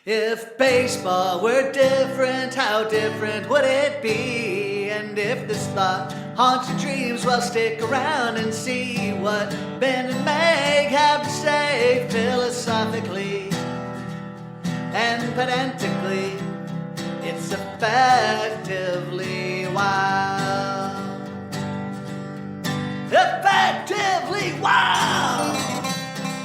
If baseball were different, how different would it be? And if this thought haunts your dreams, well, stick around and see what Ben and Meg have to say philosophically and pedantically. It's effectively wild. Effectively wild!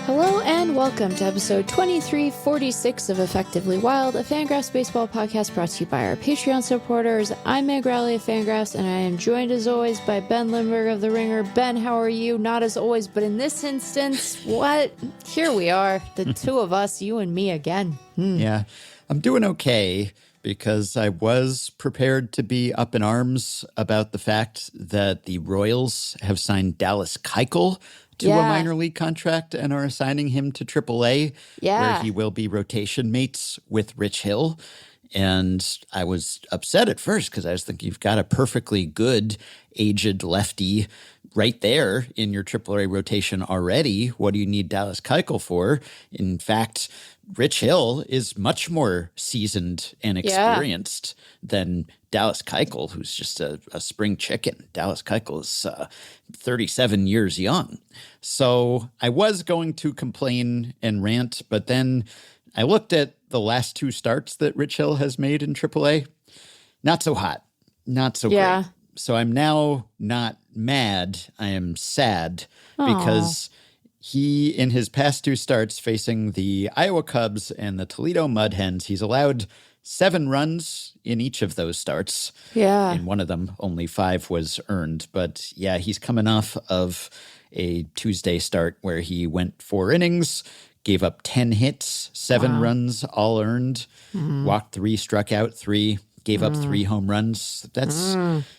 Hello and welcome to episode 2346 of Effectively Wild, a FanGraphs baseball podcast brought to you by our Patreon supporters. I'm Meg Rowley of FanGraphs, and I am joined as always by Ben Lindbergh of The Ringer. Ben, how are you? Not as always, but in this instance, what? Here we are, the two of us, you and me again. Yeah, I'm doing okay because I was prepared to be up in arms about the fact that the Royals have signed Dallas Keuchel to a minor league contract and are assigning him to AAA, where he will be rotation mates with Rich Hill. And I was upset at first because I was thinking, you've got a perfectly good aged lefty right there in your AAA rotation already. What do you need Dallas Keuchel for? In fact, Rich Hill is much more seasoned and experienced than Dallas Keuchel, who's just a spring chicken. Dallas Keuchel is 37 years young. So I was going to complain and rant, but then I looked at the last two starts that Rich Hill has made in AAA. Not so hot. Not so great. So I'm now not mad. I am sad because he, in his past two starts facing the Iowa Cubs and the Toledo Mud Hens, he's allowed 7 runs in each of those starts. Yeah. In one of them, only 5 was earned. But yeah, he's coming off of a Tuesday start where he went 4 innings, gave up 10 hits, 7 runs, all earned, walked 3, struck out 3, gave up 3 home runs. That's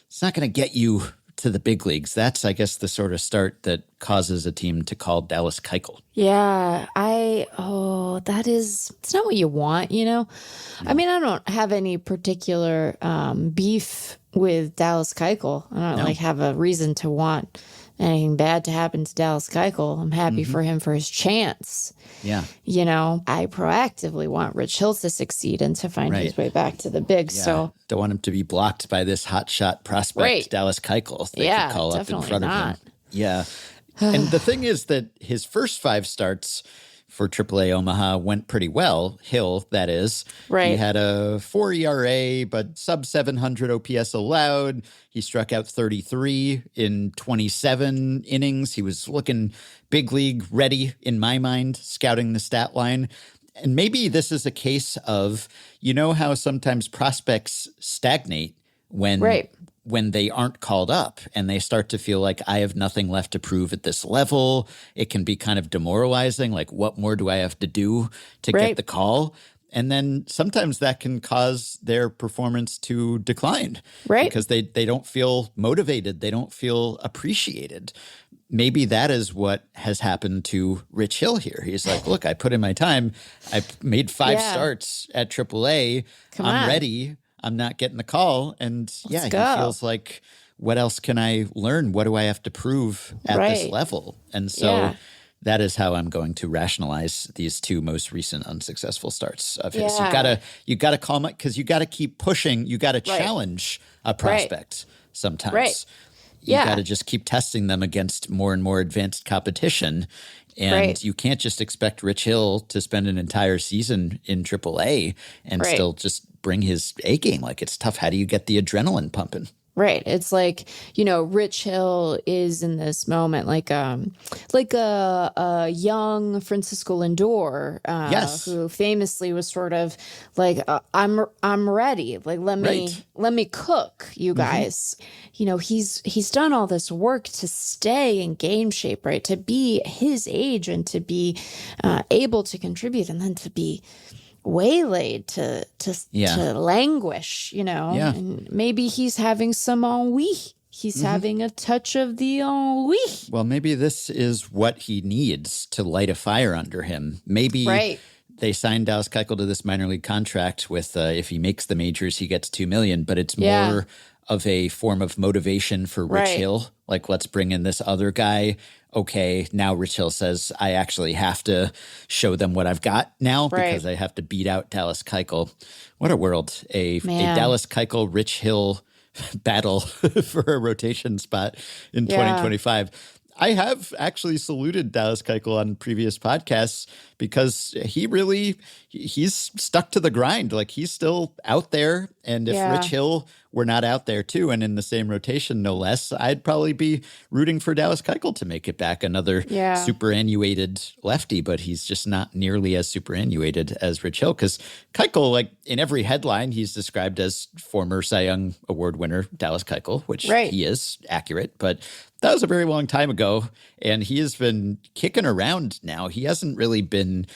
it's not going to get you to the big leagues. That's, I guess, the sort of start that causes a team to call Dallas Keuchel. Yeah, it's not what you want, you know? I mean, I don't have any particular beef with Dallas Keuchel. I don't have a reason to want anything bad to happen to Dallas Keuchel. I'm happy for him for his chance. Yeah. You know, I proactively want Rich Hill to succeed and to find his way back to the bigs. Yeah. So don't want him to be blocked by this hotshot prospect, Dallas Keuchel. They could call up in front of him. Yeah. And the thing is that his first 5 starts for AAA Omaha went pretty well. Hill, that is. Right. He had a 4 ERA, but sub 700 OPS allowed. He struck out 33 in 27 innings. He was looking big league ready in my mind, scouting the stat line. And maybe this is a case of, you know how sometimes prospects stagnate when they aren't called up and they start to feel like I have nothing left to prove at this level. It can be kind of demoralizing. Like, what more do I have to do to get the call? And then sometimes that can cause their performance to decline because they don't feel motivated. They don't feel appreciated. Maybe that is what has happened to Rich Hill here. He's like, look, I put in my time. I made 5 starts at AAA. I'm ready. I'm not getting the call. And he feels like, what else can I learn? What do I have to prove at this level? And so that is how I'm going to rationalize these 2 most recent unsuccessful starts of his. You gotta call him, because you gotta keep pushing. You gotta challenge a prospect sometimes. You got to just keep testing them against more and more advanced competition. And you can't just expect Rich Hill to spend an entire season in AAA and still just bring his A game. Like, it's tough. How do you get the adrenaline pumping? Right. It's like, you know, Rich Hill is in this moment like a young Francisco Lindor, who famously was sort of like, I'm ready. Like, let me cook, you guys. You know, he's done all this work to stay in game shape, right? To be his age and to be able to contribute, and then to be waylaid to languish, you know. And maybe he's having some ennui. He's having a touch of the ennui. Well, maybe this is what he needs to light a fire under him. Maybe they signed Dallas Keuchel to this minor league contract with if he makes the majors, he gets $2 million, but it's more of a form of motivation for Rich Hill. Like, let's bring in this other guy okay, now Rich Hill says I actually have to show them what I've got now because I have to beat out Dallas Keuchel. What a world. A Dallas Keuchel, Rich Hill battle for a rotation spot in 2025. I have actually saluted Dallas Keuchel on previous podcasts because he's stuck to the grind. Like, he's still out there. And if Rich Hill were not out there too, and in the same rotation, no less, I'd probably be rooting for Dallas Keuchel to make it back, another superannuated lefty, but he's just not nearly as superannuated as Rich Hill. Because Keuchel, like, in every headline, he's described as former Cy Young Award winner Dallas Keuchel, which he is accurate, but that was a very long time ago, and he has been kicking around now. He hasn't really been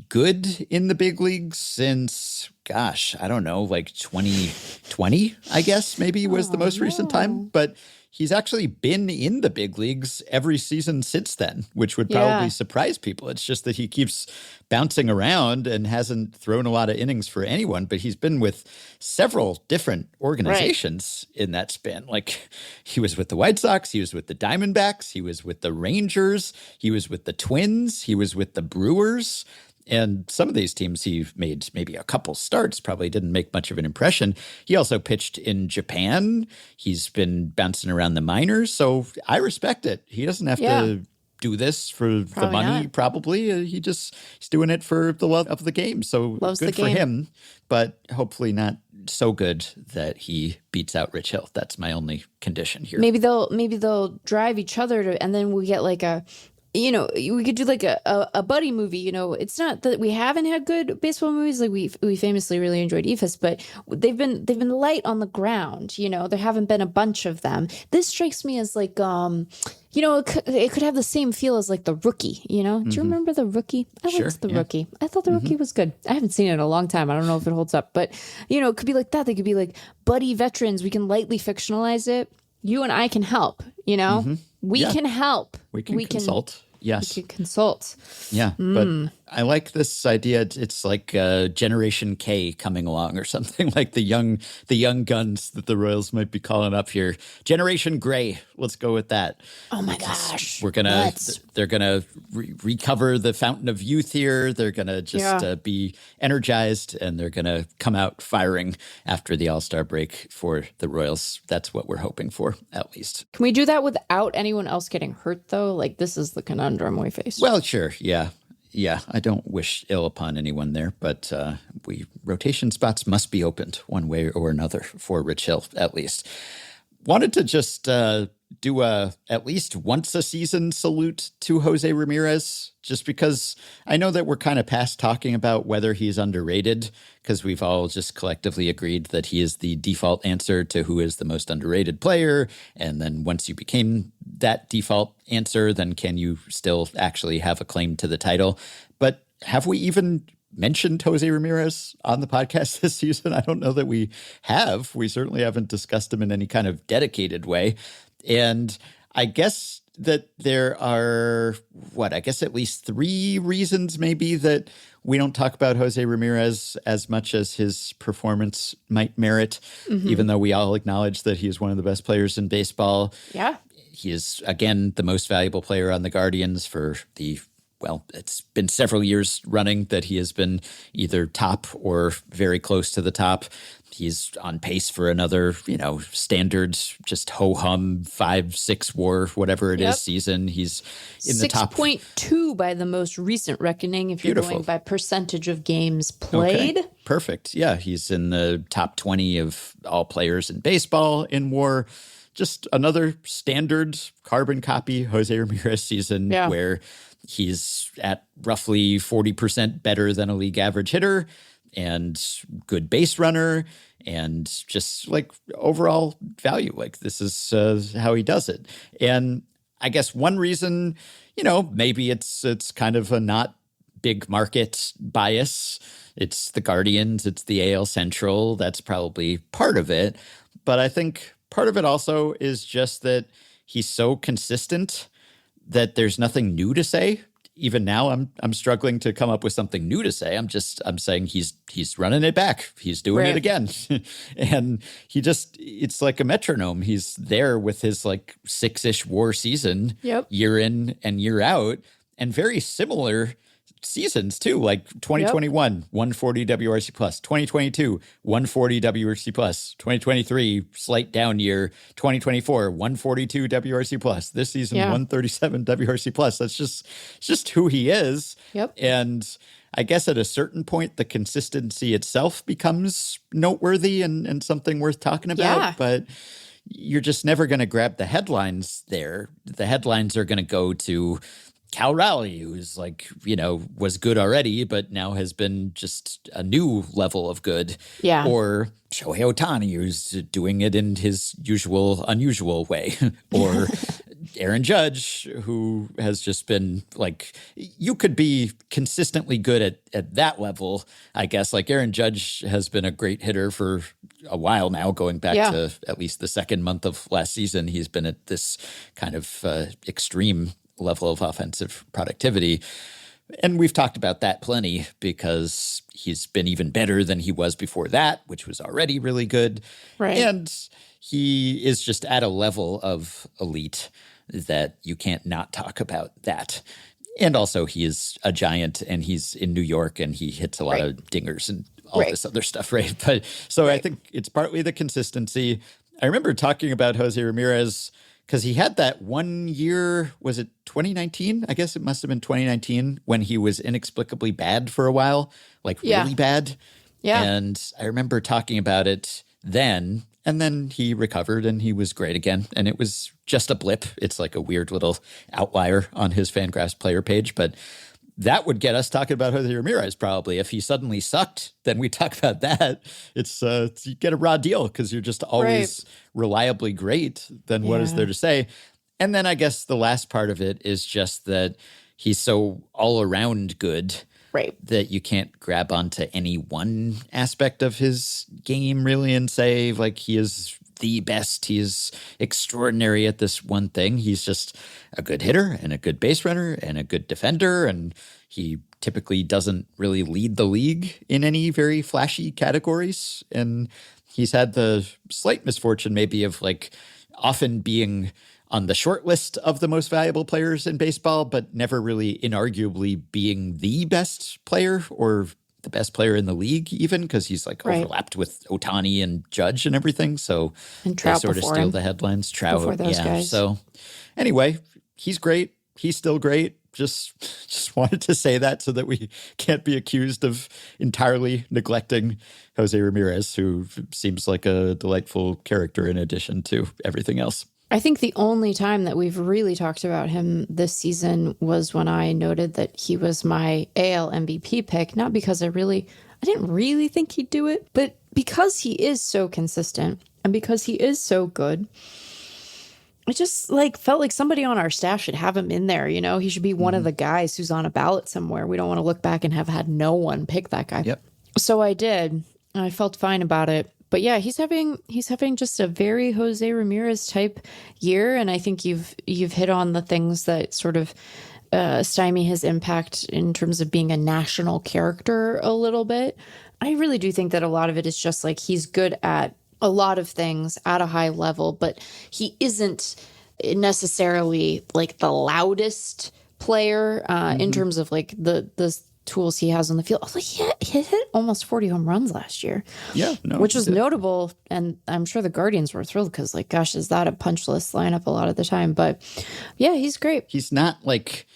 good in the big leagues since, gosh, I don't know, like 2020, I guess, maybe was the most recent time. But he's actually been in the big leagues every season since then, which would probably surprise people. It's just that he keeps bouncing around and hasn't thrown a lot of innings for anyone, but he's been with several different organizations in that span. Like, he was with the White Sox, he was with the Diamondbacks, he was with the Rangers, he was with the Twins, he was with the Brewers. And some of these teams he made maybe a couple starts, probably didn't make much of an impression. He also pitched in Japan. He's been bouncing around the minors. So I respect it. He doesn't have to do this for the money, probably. He's doing it for the love of the game. So good for him, but hopefully not so good that he beats out Rich Hill. That's my only condition here. Maybe they'll drive each other to, and then we get like a, we could do like a buddy movie. It's not that we haven't had good baseball movies. Like, we famously really enjoyed EFIS, but they've been light on the ground. There haven't been a bunch of them. This strikes me as like, it could have the same feel as like The Rookie. Do you remember The Rookie? I liked The Rookie. I thought The Rookie was good. I haven't seen it in a long time. I don't know if it holds up, but it could be like that. They could be like buddy veterans. We can lightly fictionalize it. You and I can help. We can help. We can consult. Yes. We can consult. Yeah. But I like this idea. It's like Generation K coming along or something, like the young guns that the Royals might be calling up here. Generation Gray. Let's go with that. Oh my gosh. They're gonna recover the fountain of youth here. They're gonna just be energized, and they're gonna come out firing after the All-Star break for the Royals. That's what we're hoping for, at least. Can we do that without anyone else getting hurt, though? Like, this is the conundrum we face. Well, sure. Yeah. Yeah, I don't wish ill upon anyone there, but rotation spots must be opened one way or another for Rich Hill, at least. Wanted to just do a at least once a season salute to Jose Ramirez, just because I know that we're kind of past talking about whether he's underrated, because we've all just collectively agreed that he is the default answer to who is the most underrated player. And then once you became that default answer, then can you still actually have a claim to the title? But have we even mentioned Jose Ramirez on the podcast this season? I don't know that we have. We certainly haven't discussed him in any kind of dedicated way. And I guess that there are, at least 3 reasons maybe that we don't talk about Jose Ramirez as much as his performance might merit, even though we all acknowledge that he is one of the best players in baseball. Yeah. He is, again, the most valuable player on the Guardians for it's been several years running that he has been either top or very close to the top. He's on pace for another, standard, just ho-hum 5-6 WAR, whatever it is, season. He's in the top 6.2 by the most recent reckoning, if you're going by percentage of games played. Okay. Perfect. Yeah, he's in the top 20 of all players in baseball in WAR. Just another standard carbon copy Jose Ramirez season where he's at roughly 40% better than a league average hitter and good base runner and just like overall value. Like, this is how he does it. And I guess one reason, maybe it's kind of a not big market bias. It's the Guardians, it's the AL Central. That's probably part of it. But I think part of it also is just that he's so consistent that there's nothing new to say even now I'm struggling to come up with something new to say. I'm saying he's running it back. He's doing it again. And it's like a metronome. He's there with his like 6-ish WAR season, year in and year out, and very similar seasons too, like 2021, 140 WRC plus, 2022, 140 WRC plus, 2023, slight down year, 2024, 142 WRC plus, this season, 137 WRC plus. That's just who he is. And I guess at a certain point, the consistency itself becomes noteworthy and something worth talking about, but you're just never going to grab the headlines there. The headlines are going to go to Cal Raleigh, who's like, was good already, but now has been just a new level of good. Or Shohei Ohtani, who's doing it in his unusual way. Or Aaron Judge, who has just been like, you could be consistently good at that level, I guess. Like Aaron Judge has been a great hitter for a while now, going back to at least the second month of last season. He's been at this kind of extreme level of offensive productivity. And we've talked about that plenty because he's been even better than he was before that, which was already really good. And he is just at a level of elite that you can't not talk about that. And also he is a giant and he's in New York and he hits a lot of dingers and all this other stuff, right? But so I think it's partly the consistency. I remember talking about Jose Ramirez because he had that 1 year, was it 2019? I guess it must have been 2019 when he was inexplicably bad for a while, like really bad. And I remember talking about it then, and then he recovered and he was great again. And it was just a blip. It's like a weird little outlier on his FanGraphs player page, but that would get us talking about Jose Ramirez probably. If he suddenly sucked, then we talk about that. It's you get a raw deal because you're just always reliably great. Then what is there to say? And then I guess the last part of it is just that he's so all around good that you can't grab onto any one aspect of his game really and say like he is the best. He is extraordinary at this one thing. He's just a good hitter and a good base runner and a good defender. And he typically doesn't really lead the league in any very flashy categories. And he's had the slight misfortune maybe of like often being on the short list of the most valuable players in baseball, but never really inarguably being the best player or the best player in the league even, because he's like overlapped with Ohtani and Judge and everything. So and Trout they sort of steal the headlines. Trout, before those guys. So anyway, he's great. He's still great. Just wanted to say that so that we can't be accused of entirely neglecting Jose Ramirez, who seems like a delightful character in addition to everything else. I think the only time that we've really talked about him this season was when I noted that he was my AL MVP pick, not because I didn't really think he'd do it, but because he is so consistent and because he is so good. I just felt like somebody on our staff should have him in there. He should be one of the guys who's on a ballot somewhere. We don't want to look back and have had no one pick that guy. So I did. And I felt fine about it. But yeah, he's having just a very Jose Ramirez type year, and I think you've hit on the things that sort of stymie his impact in terms of being a national character a little bit. I really do think that a lot of it is just like he's good at a lot of things at a high level, but he isn't necessarily like the loudest player in terms of like the tools he has on the field. Like he hit almost 40 home runs last year. Which was notable, and I'm sure the Guardians were thrilled because like, gosh, is that a punch list lineup a lot of the time? But yeah, he's great. He's not like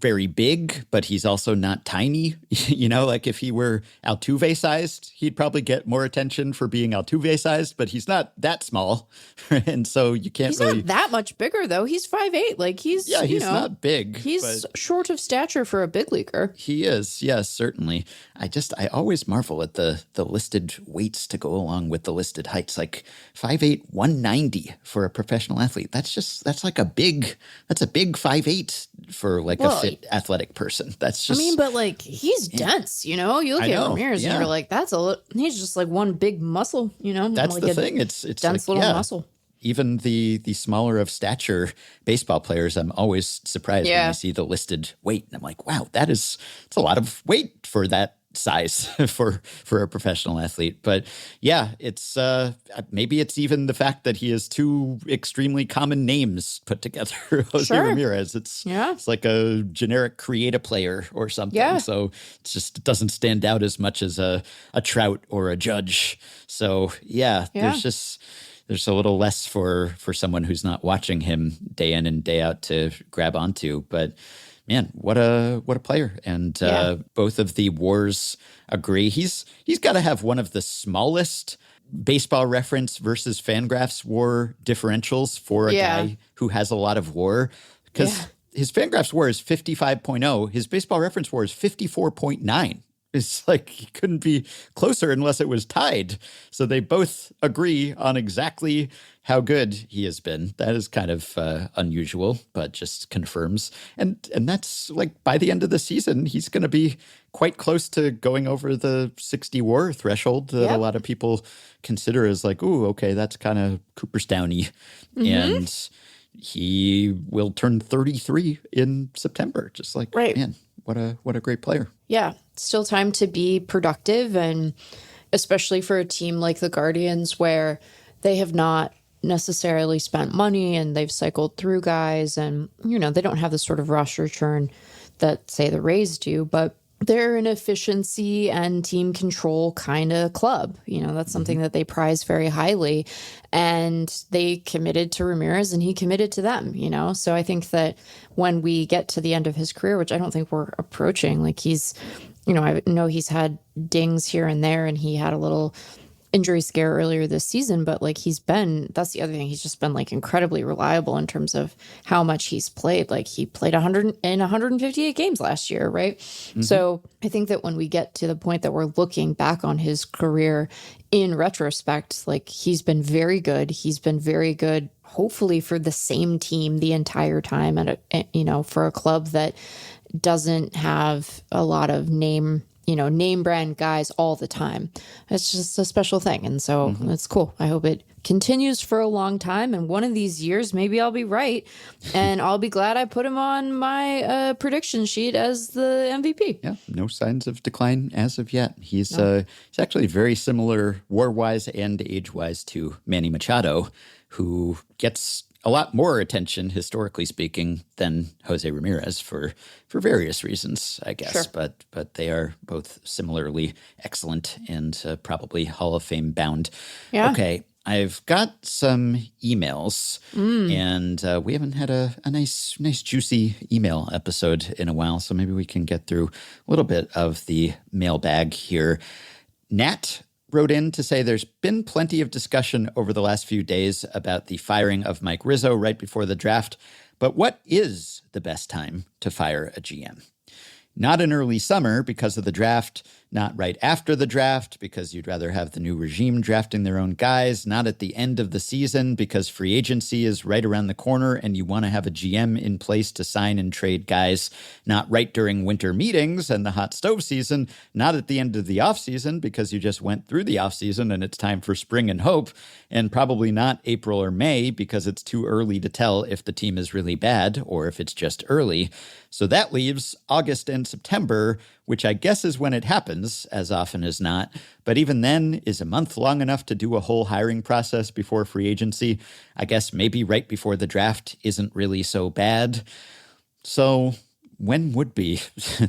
very big, but he's also not tiny. Like if he were Altuve sized, he'd probably get more attention for being Altuve sized, but he's not that small. And so you can't he's not that much bigger though. He's 5'8". Like he's not big. He's short of stature for a big leaguer. He is, yes, certainly. I always marvel at the listed weights to go along with the listed heights, like 5'8", 190 for a professional athlete. That's like a big 5'8" for like a fit athletic person. That's just, but like he's dense, you look at Ramirez and you're like, he's just like one big muscle, That's like the thing. It's dense like, little muscle. even the smaller of stature baseball players, I'm always surprised when I see the listed weight. And I'm like, wow, it's a lot of weight for that size for a professional athlete. But yeah, it's maybe it's even the fact that he has two extremely common names put together. Jose Ramirez. It's like a generic create a player or something. Yeah. So it doesn't stand out as much as a Trout or a Judge. So there's a little less for someone who's not watching him day in and day out to grab onto. But man, what a player. And both of the WARs agree. He's got to have one of the smallest Baseball Reference versus FanGraphs WAR differentials for a guy who has a lot of WAR. Because his FanGraphs WAR is 55.0. His Baseball Reference WAR is 54.9. It's like he couldn't be closer unless it was tied. So they both agree on exactly how good he has been. That is kind of unusual, but just confirms. And that's like by the end of the season, he's going to be quite close to going over the 60 WAR threshold that a lot of people consider as like, ooh, okay, that's kind of Cooperstowny. And he will turn 33 in September. Just like, man, what a great player. Yeah, still time to be productive, and especially for a team like the Guardians where they have not necessarily spent money and they've cycled through guys, and they don't have the sort of roster churn that say the Rays do, but they're an efficiency and team control kind of club. That's something that they prize very highly, and they committed to Ramirez and he committed to them, So I think that when we get to the end of his career, which I don't think we're approaching, like he's, I know he's had dings here and there and he had a little injury scare earlier this season, but like that's the other thing. He's just been like incredibly reliable in terms of how much he's played. Like he played 158 games last year, right? So I think that when we get to the point that we're looking back on his career in retrospect, like he's been very good. He's been very good, hopefully for the same team the entire time, and for a club that doesn't have a lot of name brand guys all the time. It's just a special thing. And so it's cool. I hope it continues for a long time. And one of these years, maybe I'll be right. And I'll be glad I put him on my prediction sheet as the MVP. Yeah, no signs of decline as of yet. He's actually very similar WAR-wise and age-wise to Manny Machado, who gets a lot more attention, historically speaking, than Jose Ramirez for various reasons, I guess. Sure. But they are both similarly excellent and probably Hall of Fame bound. Yeah. Okay, I've got some emails, and we haven't had a nice juicy email episode in a while, so maybe we can get through a little bit of the mailbag here. Nat wrote in to say there's been plenty of discussion over the last few days about the firing of Mike Rizzo right before the draft, but what is the best time to fire a GM? Not in early summer because of the draft, not right after the draft because you'd rather have the new regime drafting their own guys, not at the end of the season because free agency is right around the corner and you want to have a GM in place to sign and trade guys, not right during winter meetings and the hot stove season, not at the end of the offseason because you just went through the offseason and it's time for spring and hope, and probably not April or May because it's too early to tell if the team is really bad or if it's just early. So that leaves August and September, which I guess is when it happens, as often as not. But even then, is a month long enough to do a whole hiring process before free agency? I guess maybe right before the draft isn't really so bad. So when would be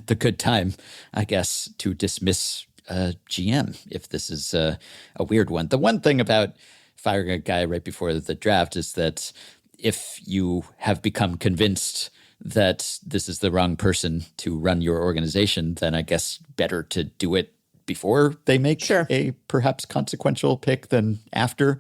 the good time, I guess, to dismiss a GM, if this is a weird one? The one thing about firing a guy right before the draft is that if you have become convinced that this is the wrong person to run your organization, then I guess better to do it before they make a perhaps consequential pick than after.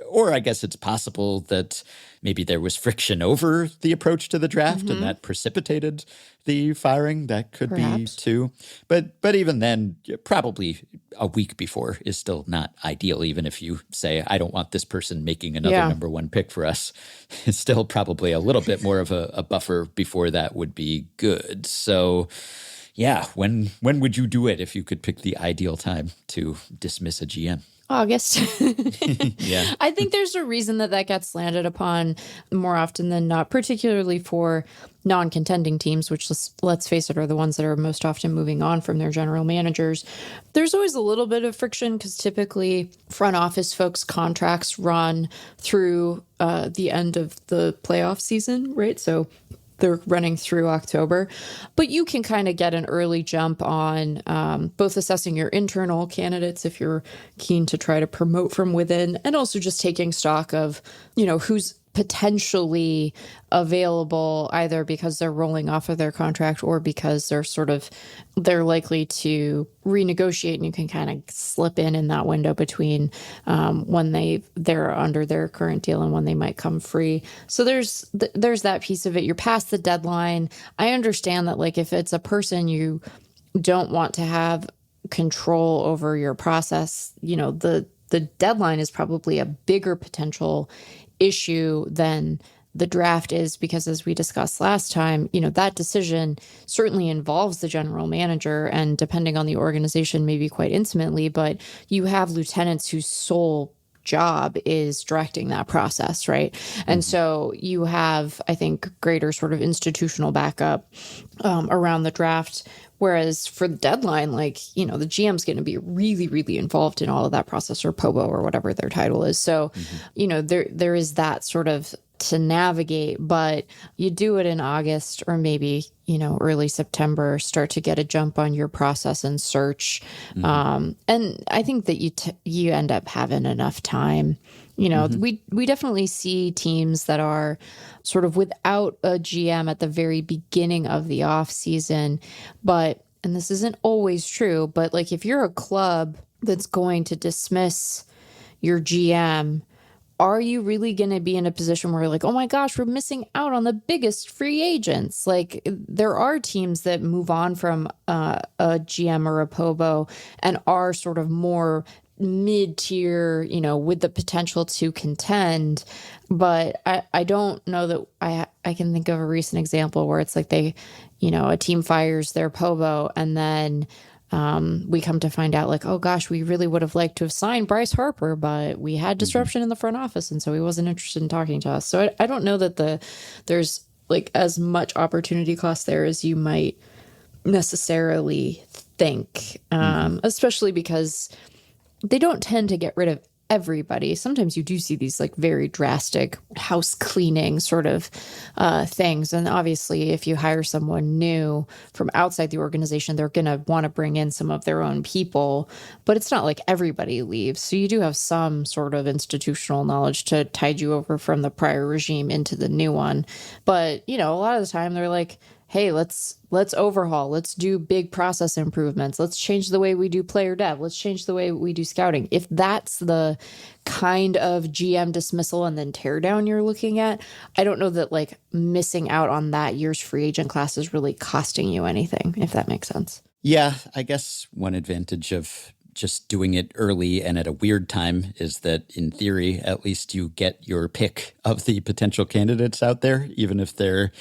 Or I guess it's possible that maybe there was friction over the approach to the draft and that precipitated the firing. That could be too. But even then, probably a week before is still not ideal, even if you say, I don't want this person making another number one pick for us. It's still probably a little bit more of a buffer before that would be good. So yeah, when would you do it if you could pick the ideal time to dismiss a GM? August. Yeah. I think there's a reason that gets landed upon more often than not, particularly for non-contending teams, which let's face it, are the ones that are most often moving on from their general managers. There's always a little bit of friction because typically front office folks' contracts run through the end of the playoff season, right? So they're running through October, but you can kind of get an early jump on both assessing your internal candidates if you're keen to try to promote from within, and also just taking stock of, who's potentially available either because they're rolling off of their contract or because they're likely to renegotiate, and you can kind of slip in that window between when they're under their current deal and when they might come free. So there's that piece of it. You're past the deadline. I understand that, like, if it's a person you don't want to have control over your process, the deadline is probably a bigger potential issue than the draft is, because as we discussed last time, that decision certainly involves the general manager, and depending on the organization, maybe quite intimately, but you have lieutenants whose sole job is directing that process, right? And so you have, I think, greater sort of institutional backup around the draft. Whereas for the deadline, the GM's going to be really, really involved in all of that process, or POBO, or whatever their title is. So, there is that sort of to navigate, but you do it in August or maybe, early September, start to get a jump on your process and search. And I think that you end up having enough time. We definitely see teams that are sort of without a GM at the very beginning of the off season, and this isn't always true, but like if you're a club that's going to dismiss your GM, are you really going to be in a position where you're like, oh my gosh, we're missing out on the biggest free agents? Like, there are teams that move on from a GM or a POBO and are sort of more mid-tier, with the potential to contend. But I don't know that I can think of a recent example where it's like a team fires their POBO, and then we come to find out, like, oh gosh, we really would have liked to have signed Bryce Harper, but we had disruption in the front office, and so he wasn't interested in talking to us. So I don't know that there's like as much opportunity cost there as you might necessarily think, especially because they don't tend to get rid of everybody. Sometimes you do see these like very drastic house cleaning sort of things. And obviously, if you hire someone new from outside the organization, they're going to want to bring in some of their own people. But it's not like everybody leaves. So you do have some sort of institutional knowledge to tide you over from the prior regime into the new one. But, a lot of the time they're like, hey, let's overhaul. Let's do big process improvements. Let's change the way we do player dev. Let's change the way we do scouting. If that's the kind of GM dismissal and then teardown you're looking at, I don't know that like missing out on that year's free agent class is really costing you anything, if that makes sense. Yeah, I guess one advantage of just doing it early and at a weird time is that, in theory, at least you get your pick of the potential candidates out there, even if they're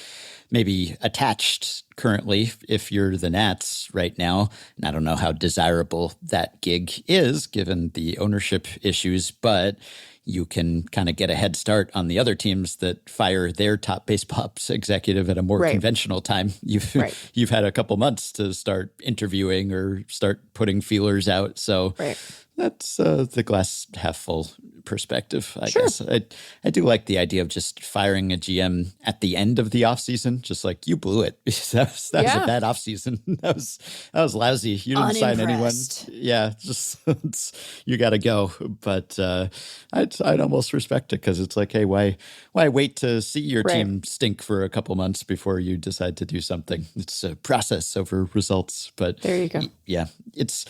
maybe attached currently, if you're the Nats right now. And I don't know how desirable that gig is given the ownership issues, but you can kind of get a head start on the other teams that fire their top baseball ops executive at a more conventional time. You've had a couple months to start interviewing or start putting feelers out. So that's the glass half full perspective, I guess. I do like the idea of just firing a GM at the end of the offseason, just like, you blew it. that was a bad offseason. That was lousy. You didn't sign anyone. Yeah, just you got to go. But I'd almost respect it, because it's like, hey, why wait to see your team stink for a couple months before you decide to do something? It's a process over results. But there you go. Yeah, it's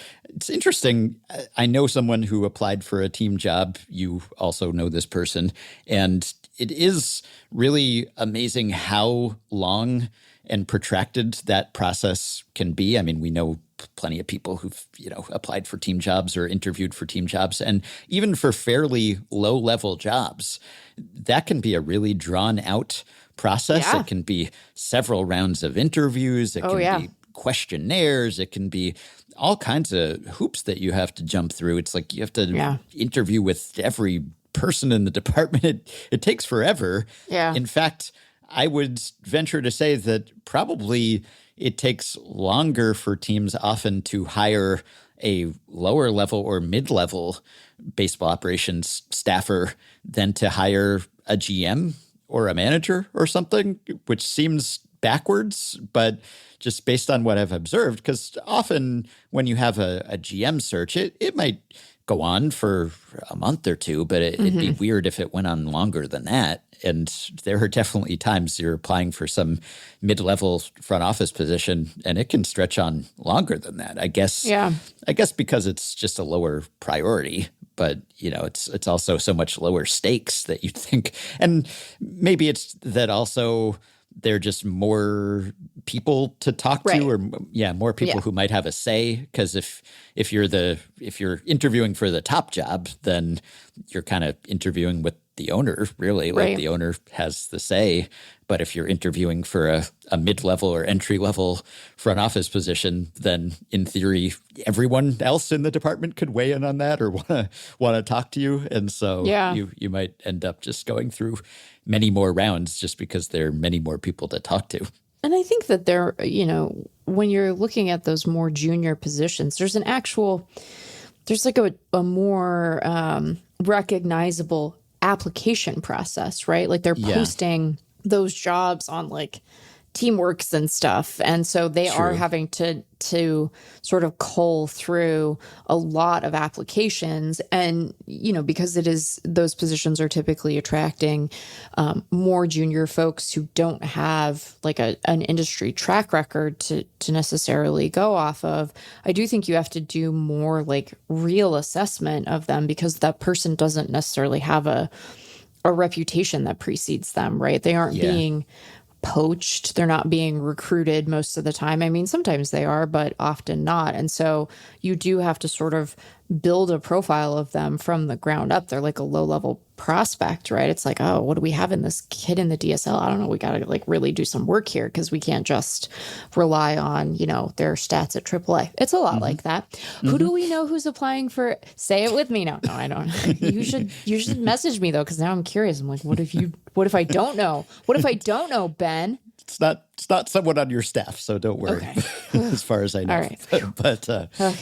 interesting. I know someone who applied for a team job. You also know this person. And it is really amazing how long and protracted that process can be. I mean, we know plenty of people who've, applied for team jobs or interviewed for team jobs. And even for fairly low-level jobs, that can be a really drawn-out process. Yeah. It can be several rounds of interviews. It can be questionnaires. It can be all kinds of hoops that you have to jump through. It's like you have to interview with every person in the department. It takes forever. Yeah. In fact, I would venture to say that probably it takes longer for teams often to hire a lower level or mid-level baseball operations staffer than to hire a GM or a manager or something, which seems backwards, but just based on what I've observed, because often when you have a GM search, it might go on for a month or two, but it'd be weird if it went on longer than that. And there are definitely times you're applying for some mid-level front office position, and it can stretch on longer than that. I guess because it's just a lower priority, but it's also so much lower stakes that you think, and maybe it's that also they're just more people to talk to, or more people who might have a say. Because if you're interviewing for the top job, then you're kind of interviewing with the owner, really. Like the owner has the say. But if you're interviewing for a mid-level or entry-level front office position, then in theory, everyone else in the department could weigh in on that or want to talk to you. And so you might end up just going through many more rounds just because there are many more people to talk to. And I think that there, when you're looking at those more junior positions, there's like a more recognizable application process, right? Like they're posting those jobs on like Teamworks and stuff. And so they are having to sort of cull through a lot of applications. And, because those positions are typically attracting more junior folks who don't have like an industry track record to necessarily go off of. I do think you have to do more like real assessment of them because that person doesn't necessarily have a reputation that precedes them, right? They aren't being poached. They're not being recruited most of the time. I mean, sometimes they are, but often not. And so you do have to sort of build a profile of them from the ground up. They're like a low-level prospect, right? It's like, oh, what do we have in this kid in the DSL? I don't know. We got to like really do some work here because we can't just rely on, their stats at AAA. It's a lot like that. Who do we know who's applying for? Say it with me. No, I don't. You should message me though, because now I'm curious. I'm like, what if I don't know? What if I don't know, Ben? It's not someone on your staff, so don't worry. Okay. As far as I know. All right. But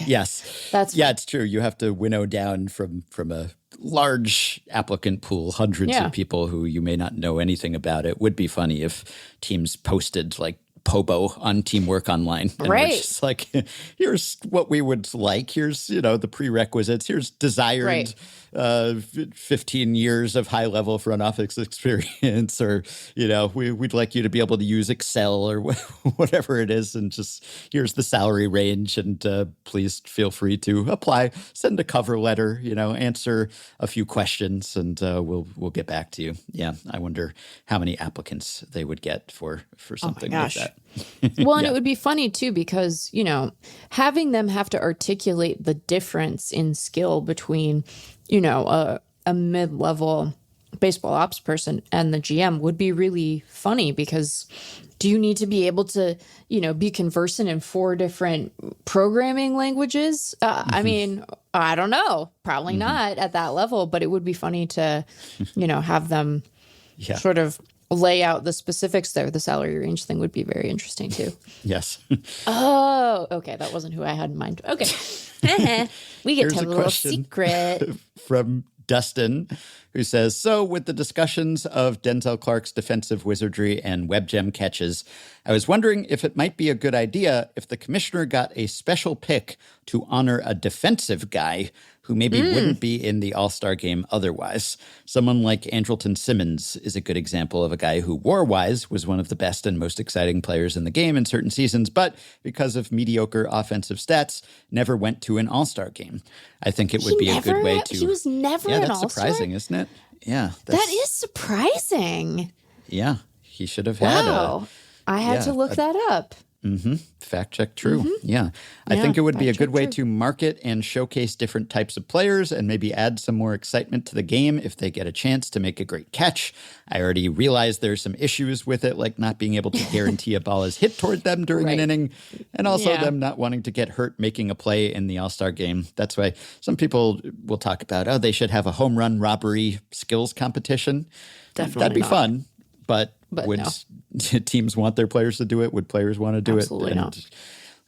yes, it's true. You have to winnow down from a large applicant pool, hundreds of people who you may not know anything about. It would be funny if teams posted like Pobo on Teamwork Online. And we're just like, here's what we would like. Here's, the prerequisites. Here's desired 15 years of high-level front office experience, or, we'd like you to be able to use Excel or whatever it is, and just here's the salary range, and please feel free to apply. Send a cover letter, answer a few questions, and we'll get back to you. Yeah, I wonder how many applicants they would get for something like that. Well, and it would be funny too because, having them have to articulate the difference in skill between, a mid-level baseball ops person and the GM would be really funny because do you need to be able to, be conversant in 4 different programming languages? I mean, I don't know, probably not at that level, but it would be funny to, have them sort of lay out the specifics there. The salary range thing would be very interesting too. Yes. Oh, okay. That wasn't who I had in mind. Okay. We get to have a little secret. From Dustin, who says, so with the discussions of Denzel Clark's defensive wizardry and web gem catches, I was wondering if it might be a good idea if the commissioner got a special pick to honor a defensive guy who maybe wouldn't be in the All-Star game otherwise. Someone like Andrelton Simmons is a good example of a guy who war-wise was one of the best and most exciting players in the game in certain seasons, but because of mediocre offensive stats, never went to an All-Star game. I think it would be a good way to... He was never an All-Star? Yeah, that's surprising, isn't it? Yeah. That is surprising. Yeah, he should have had I had to look that up. Fact check true. Yeah. I think it would be a good way to market and showcase different types of players and maybe add some more excitement to the game if they get a chance to make a great catch. I already realized there's some issues with it, like not being able to guarantee a ball is hit toward them during an inning, and also them not wanting to get hurt making a play in the All-Star game. That's why some people will talk about, they should have a home run robbery skills competition. Definitely That'd be not. fun. But would no. teams want their players to do it? Would players want to do Absolutely it? And not.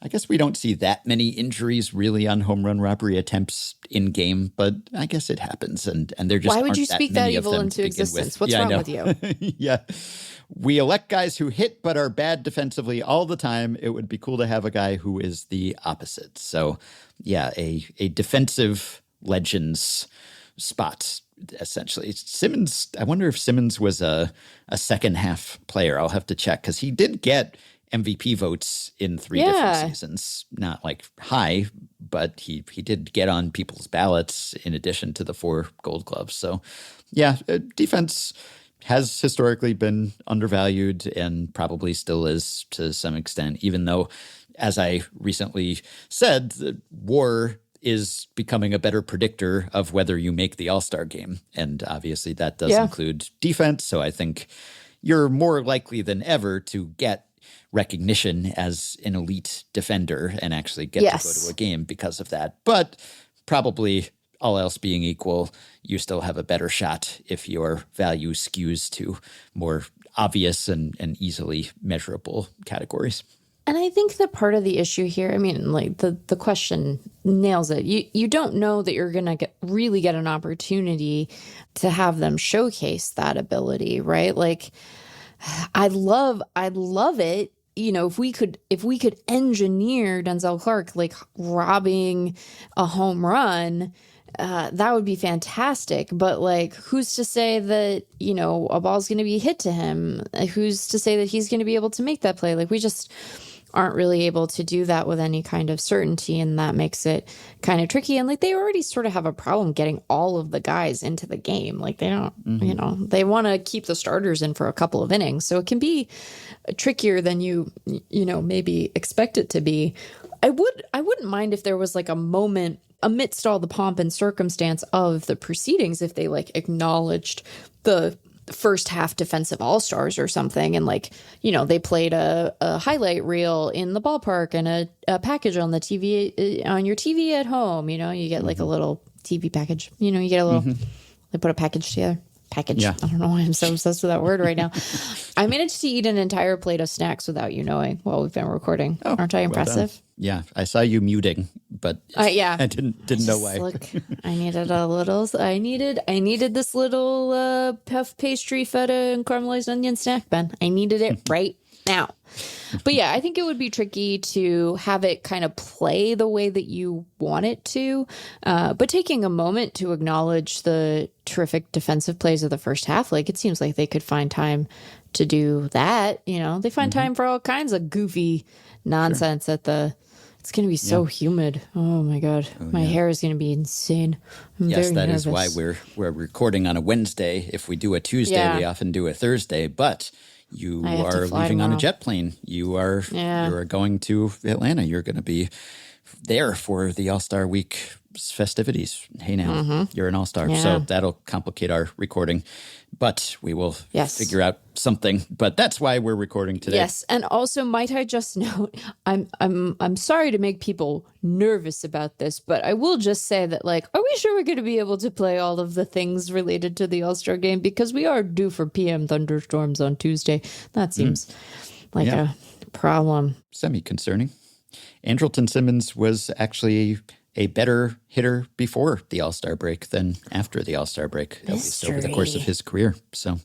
I guess we don't see that many injuries really on home run robbery attempts in game, but I guess it happens. And there just Why would aren't you that speak that many of evil them into to begin existence? with. What's wrong with you? Yeah. We elect guys who hit but are bad defensively all the time. It would be cool to have a guy who is the opposite. So, yeah, a defensive legends spot. Essentially, Simmons. I wonder if Simmons was a second half player. I'll have to check because he did get MVP votes in 3 different seasons. Not like high, but he did get on people's ballots in addition to the 4 Gold Gloves. So, yeah, defense has historically been undervalued and probably still is to some extent. Even though, as I recently said, the WAR is becoming a better predictor of whether you make the All-Star game. And obviously that does include defense. So I think you're more likely than ever to get recognition as an elite defender and actually get to go to a game because of that. But probably all else being equal, you still have a better shot if your value skews to more obvious and easily measurable categories. And I think that part of the issue here, I mean, like the question nails it. You don't know that you're going to really get an opportunity to have them showcase that ability, right? Like, I'd love it. You know, if we could engineer Denzel Clark like robbing a home run, that would be fantastic. But like, who's to say that, you know, a ball's going to be hit to him? Who's to say that he's going to be able to make that play? Like, we just aren't really able to do that with any kind of certainty, and that makes it kind of tricky. And like, they already sort of have a problem getting all of the guys into the game. Like, they don't, you know, they want to keep the starters in for a couple of innings, so it can be trickier than you know, maybe expect it to be. I wouldn't mind if there was like a moment amidst all the pomp and circumstance of the proceedings, if they like acknowledged the first half defensive all-stars or something, and like, you know, they played a highlight reel in the ballpark and a package on the TV, on your TV at home. You know, you get like a little TV package, you know, you get a little, they put a package together. Package. Yeah. I don't know why I'm so obsessed with that word right now. I managed to eat an entire plate of snacks without you knowing while we've been recording. Oh, aren't I impressive? Well, yeah, I saw you muting, but I didn't know why. Look, I needed a little. I needed this little puff pastry, feta, and caramelized onion snack, Ben. I needed it right now. But yeah, I think it would be tricky to have it kind of play the way that you want it to. But taking a moment to acknowledge the terrific defensive plays of the first half, like, it seems like they could find time to do that. You know, they find time for all kinds of goofy nonsense at the. It's going to be so humid. Oh my God. My hair is going to be insane. I'm yes, very that nervous. is why we're recording on a Wednesday. If we do a Tuesday, we often do a Thursday, but you are leaving on a jet plane. You are going to Atlanta. You're going to be there for the All-Star Week festivities. Hey now, you're an All-Star. Yeah. So that'll complicate our recording. But we will figure out something. But that's why we're recording today. Yes, and also, might I just note, I'm sorry to make people nervous about this, but I will just say that, like, are we sure we're going to be able to play all of the things related to the All-Star game? Because we are due for PM thunderstorms on Tuesday. That seems like a problem. Semi-concerning. Andrelton Simmons was actually a better hitter before the All-Star break than after the All-Star break, at least over the course of his career. So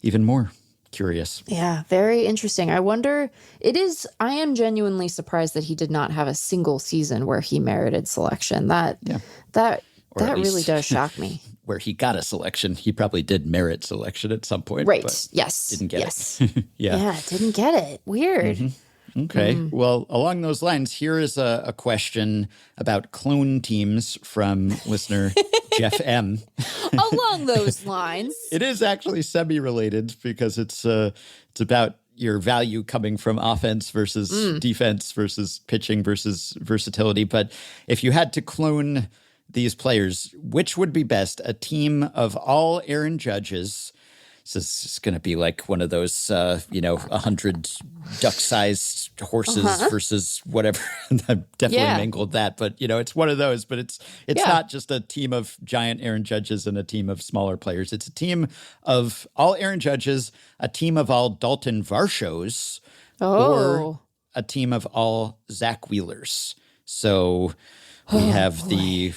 even more curious. Yeah, very interesting. I wonder, I am genuinely surprised that he did not have a single season where he merited selection. That really does shock me. Where he got a selection. He probably did merit selection at some point. Right. But yes. Didn't get it. Yeah, didn't get it. Weird. Okay. Well, along those lines, here is a question about clone teams from listener Jeff M. Along those lines. It is actually semi-related because it's about your value coming from offense versus defense versus pitching versus versatility. But if you had to clone these players, which would be best? A team of all Aaron Judges. This is going to be like one of those, 100 duck-sized horses versus whatever. I've definitely mangled that, but it's one of those. But it's not just a team of giant Aaron Judges and a team of smaller players. It's a team of all Aaron Judges, a team of all Dalton Varshos, or a team of all Zach Wheelers. So we have the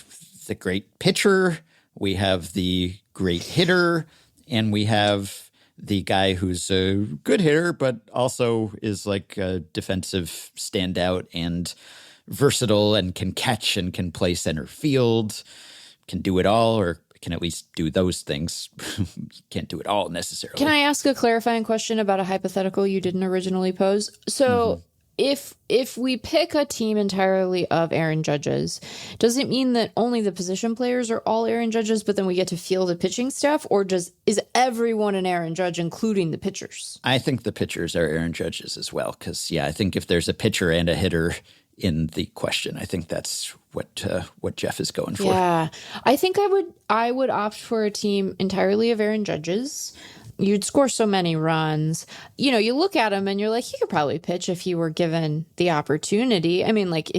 great pitcher, we have the great hitter, and we have the guy who's a good hitter, but also is like a defensive standout and versatile and can catch and can play center field, can do it all, or can at least do those things. Can't do it all necessarily. Can I ask a clarifying question about a hypothetical you didn't originally pose? So if we pick a team entirely of Aaron Judges, does it mean that only the position players are all Aaron Judges, but then we get to field the pitching staff, or is everyone an Aaron Judge, including the pitchers? I think the pitchers are Aaron Judges as well, because I think if there's a pitcher and a hitter in the question, I think that's what Jeff is going for. Yeah, I think I would opt for a team entirely of Aaron Judges. You'd score so many runs. You look at him and you're like, he could probably pitch if he were given the opportunity. I mean, like,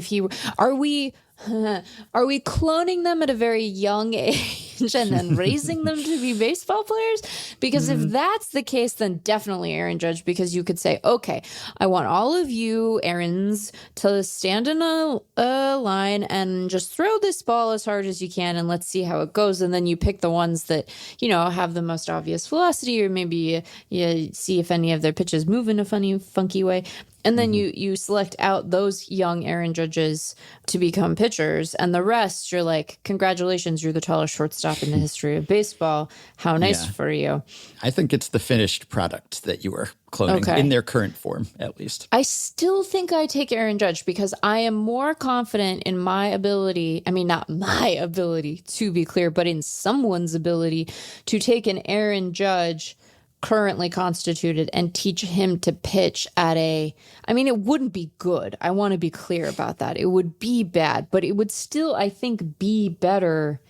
are we cloning them at a very young age and then raising them to be baseball players? Because if that's the case, then definitely Aaron Judge, because you could say, okay, I want all of you Aarons to stand in a line and just throw this ball as hard as you can, and let's see how it goes. And then you pick the ones that, have the most obvious velocity, or maybe you see if any of their pitches move in a funky way. And then you select out those young Aaron Judges to become pitchers, and the rest, you're like, congratulations, you're the tallest shortstop in the history of baseball. How nice for you. I think it's the finished product that you are cloning in their current form, at least. I still think I take Aaron Judge because I am more confident in my ability. I mean, not my ability, to be clear, but in someone's ability to take an Aaron Judge currently constituted and teach him to pitch it wouldn't be good. I want to be clear about that. It would be bad, but it would still, I think, be better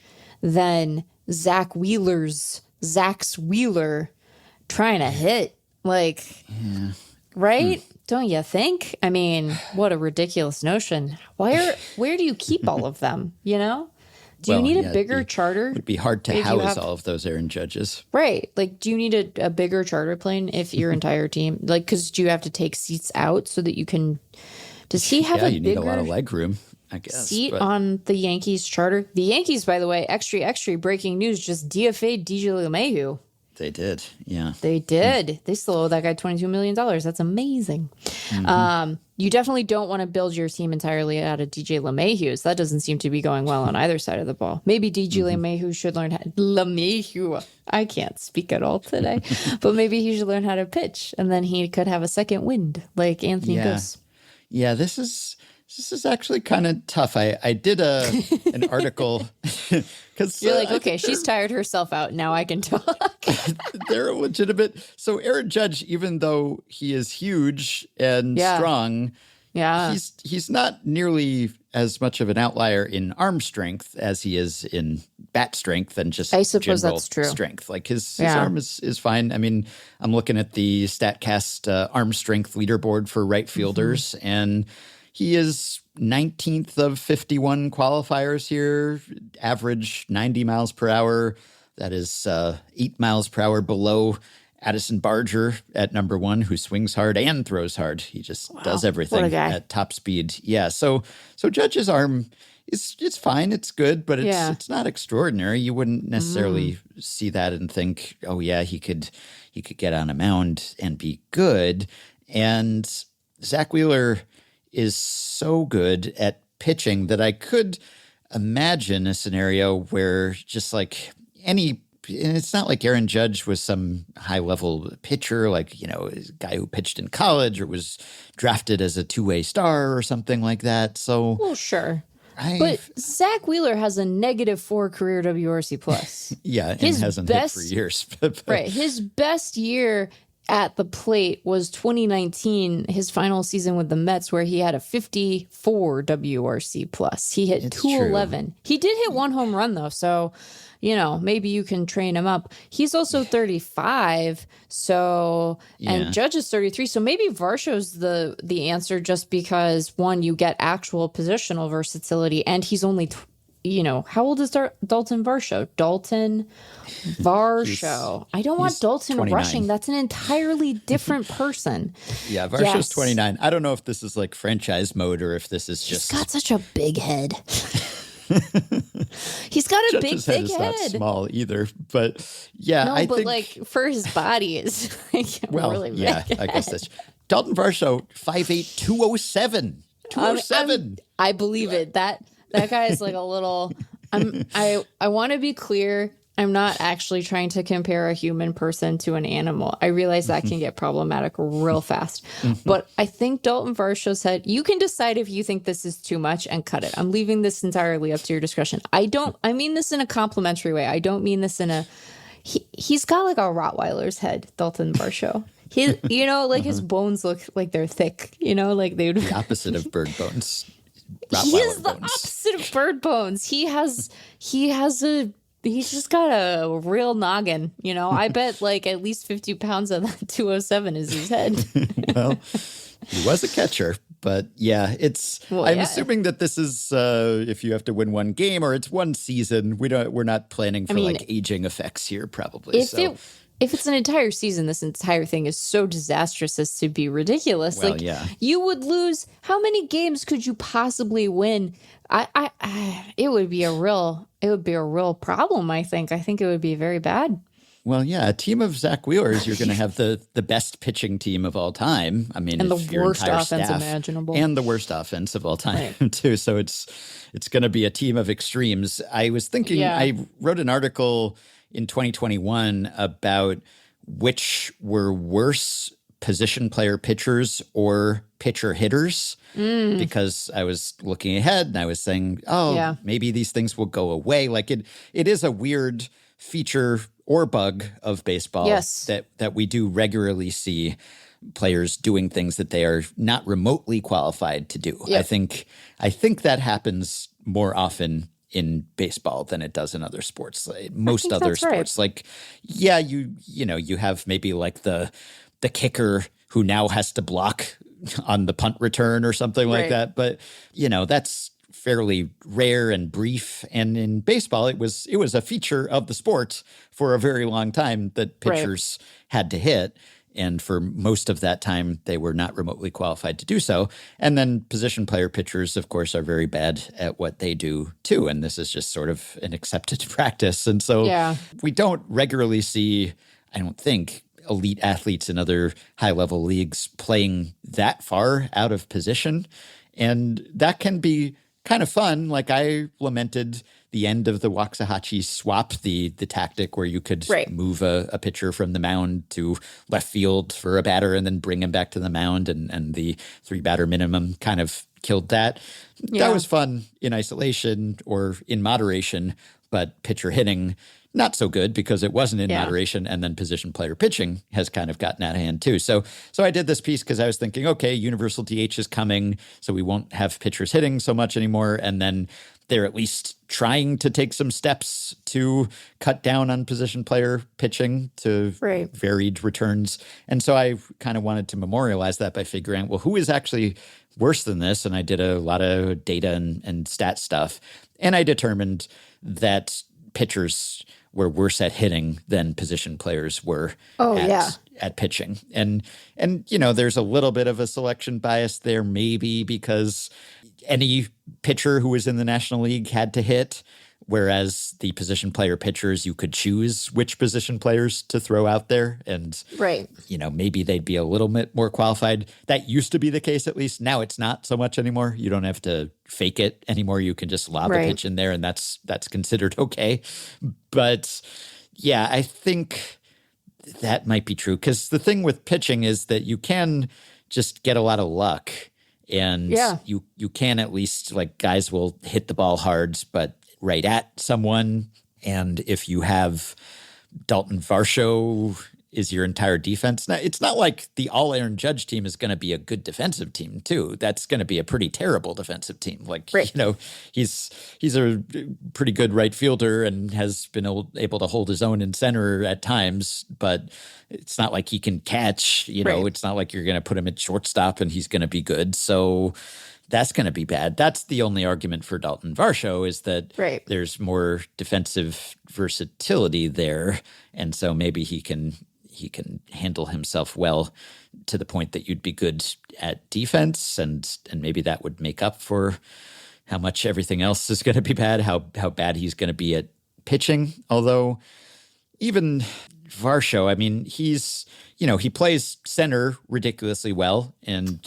than Zach's Wheeler trying to hit. Right? Don't you think? I mean, what a ridiculous notion. Where do you keep all of them, Do you need a bigger charter? It would be hard to house all of those Aaron Judges. Right. Like, do you need a bigger charter plane if your entire team, because do you have to take seats out so that you can, does he have a bigger? You need a lot of leg room, I guess. Seat on the Yankees charter? The Yankees, by the way, extra breaking news, just DFA'd DJ LeMahieu. They did, yeah. They did. They still owe that guy $22 million. That's amazing. You definitely don't want to build your team entirely out of DJ LeMahieu. So that doesn't seem to be going well on either side of the ball. Maybe DJ LeMahieu should learn how LeMahieu. I can't speak at all today. But maybe he should learn how to pitch, and then he could have a second wind like Anthony Gose. Yeah, this is actually kind of tough. I did an article because you're like, okay, she's tired herself out. Now I can talk. They're legitimate. So Aaron Judge, even though he is huge and strong, he's not nearly as much of an outlier in arm strength as he is in bat strength and just general strength. Like his arm is fine. I mean, I'm looking at the StatCast arm strength leaderboard for right fielders, and he is 19th of 51 qualifiers here, average 90 miles per hour. That is 8 miles per hour below Addison Barger at number 1, who swings hard and throws hard. He just does everything at top speed. Yeah, so Judge's arm it's fine, it's good, but it's not extraordinary. You wouldn't necessarily see that and think, oh yeah, he could get on a mound and be good. And Zach Wheeler is so good at pitching that I could imagine a scenario where just like and it's not like Aaron Judge was some high-level pitcher, like, a guy who pitched in college or was drafted as a two-way star or something like that. So, well, sure. But Zach Wheeler has a -4 career WRC plus. Yeah, and hasn't hit for years. Right. His best year at the plate was 2019, his final season with the Mets, where he had a 54 WRC plus. He hit 211. He did hit one home run, though, so, maybe you can train him up. He's also 35, so, and Judge is 33, so maybe Varsho's the answer, just because, one, you get actual positional versatility, and he's only how old is Dalton Varsho? Dalton Varsho. I don't want Dalton 29. rushing. That's an entirely different person. Yeah, Varsho's 29. I don't know if this is like franchise mode or if this is just... He's got such a big head. He's got a Judge's big head. Is not small either, but yeah, no, I but think like for his body is really big. Yeah, I guess that's Dalton Varsho, 5'8", 207. 207. I believe it. That guy is like a little. I want to be clear. I'm not actually trying to compare a human person to an animal. I realize that can get problematic real fast. But I think Dalton Varsho said, you can decide if you think this is too much and cut it. I'm leaving this entirely up to your discretion. I mean this in a complimentary way. I don't mean this in a... He's got like a Rottweiler's head, Dalton Varsho. His bones look like they're thick, like they would... The opposite of bird bones. He is the opposite of bird bones. He's just got a real noggin, I bet like at least 50 pounds of that 207 is his head. Well, he was a catcher, but yeah, I'm assuming that this is if you have to win one game or it's one season. We're not planning for aging effects here, probably. If it's an entire season, this entire thing is so disastrous as to be ridiculous. Well, you would lose. How many games could you possibly win? It would be a real problem. I think it would be very bad. Well, yeah, a team of Zach Wheelers, you're going to have the best pitching team of all time. I mean, and the worst offense imaginable, and the worst offense of all time too. So it's going to be a team of extremes. I was thinking, I wrote an article in 2021 about which were worse position player pitchers or pitcher hitters, because I was looking ahead and I was saying, maybe these things will go away. Like it is a weird feature or bug of baseball that we do regularly see players doing things that they are not remotely qualified to do. Yep. I think that happens more often in baseball than it does in other sports. Like most other sports, like, you have maybe like the kicker who now has to block on the punt return or something like that. But, that's fairly rare and brief. And in baseball, it was a feature of the sport for a very long time that pitchers had to hit. And for most of that time, they were not remotely qualified to do so. And then position player pitchers, of course, are very bad at what they do, too. And this is just sort of an accepted practice. And so we don't regularly see, I don't think, elite athletes in other high-level leagues playing that far out of position. And that can be kind of fun. Like I lamented the end of the Waxahachie swap, the tactic where you could move a pitcher from the mound to left field for a batter and then bring him back to the mound, and the 3-batter minimum kind of killed that. That was fun in isolation or in moderation, but pitcher hitting, not so good because it wasn't in moderation, and then position player pitching has kind of gotten out of hand too. So I did this piece because I was thinking, okay, universal DH is coming, so we won't have pitchers hitting so much anymore, and then they're at least trying to take some steps to cut down on position player pitching to varied returns. And so I kind of wanted to memorialize that by figuring out, well, who is actually worse than this? And I did a lot of data and stat stuff. And I determined that pitchers were worse at hitting than position players were at pitching. And there's a little bit of a selection bias there, maybe because any pitcher who was in the National League had to hit, whereas the position player pitchers, you could choose which position players to throw out there. And, maybe they'd be a little bit more qualified. That used to be the case, at least. Now it's not so much anymore. You don't have to fake it anymore. You can just lob a pitch in there, and that's considered okay. But, yeah, I think that might be true. Because the thing with pitching is that you can just get a lot of luck. And you can at least, like, guys will hit the ball hard, but right at someone. And if you have Dalton Varsho is your entire defense. Now, it's not like the all Aaron Judge team is going to be a good defensive team too. That's going to be a pretty terrible defensive team. Like, right. He's a pretty good right fielder and has been able to hold his own in center at times, but it's not like he can catch, right. It's not like you're going to put him at shortstop and he's going to be good. So that's going to be bad. That's the only argument for Dalton Varsho, is that there's more defensive versatility there. And so maybe he can handle himself well to the point that you'd be good at defense, and maybe that would make up for how much everything else is going to be bad, how bad he's going to be at pitching. Although even Varsho, I mean, he's, he plays center ridiculously well and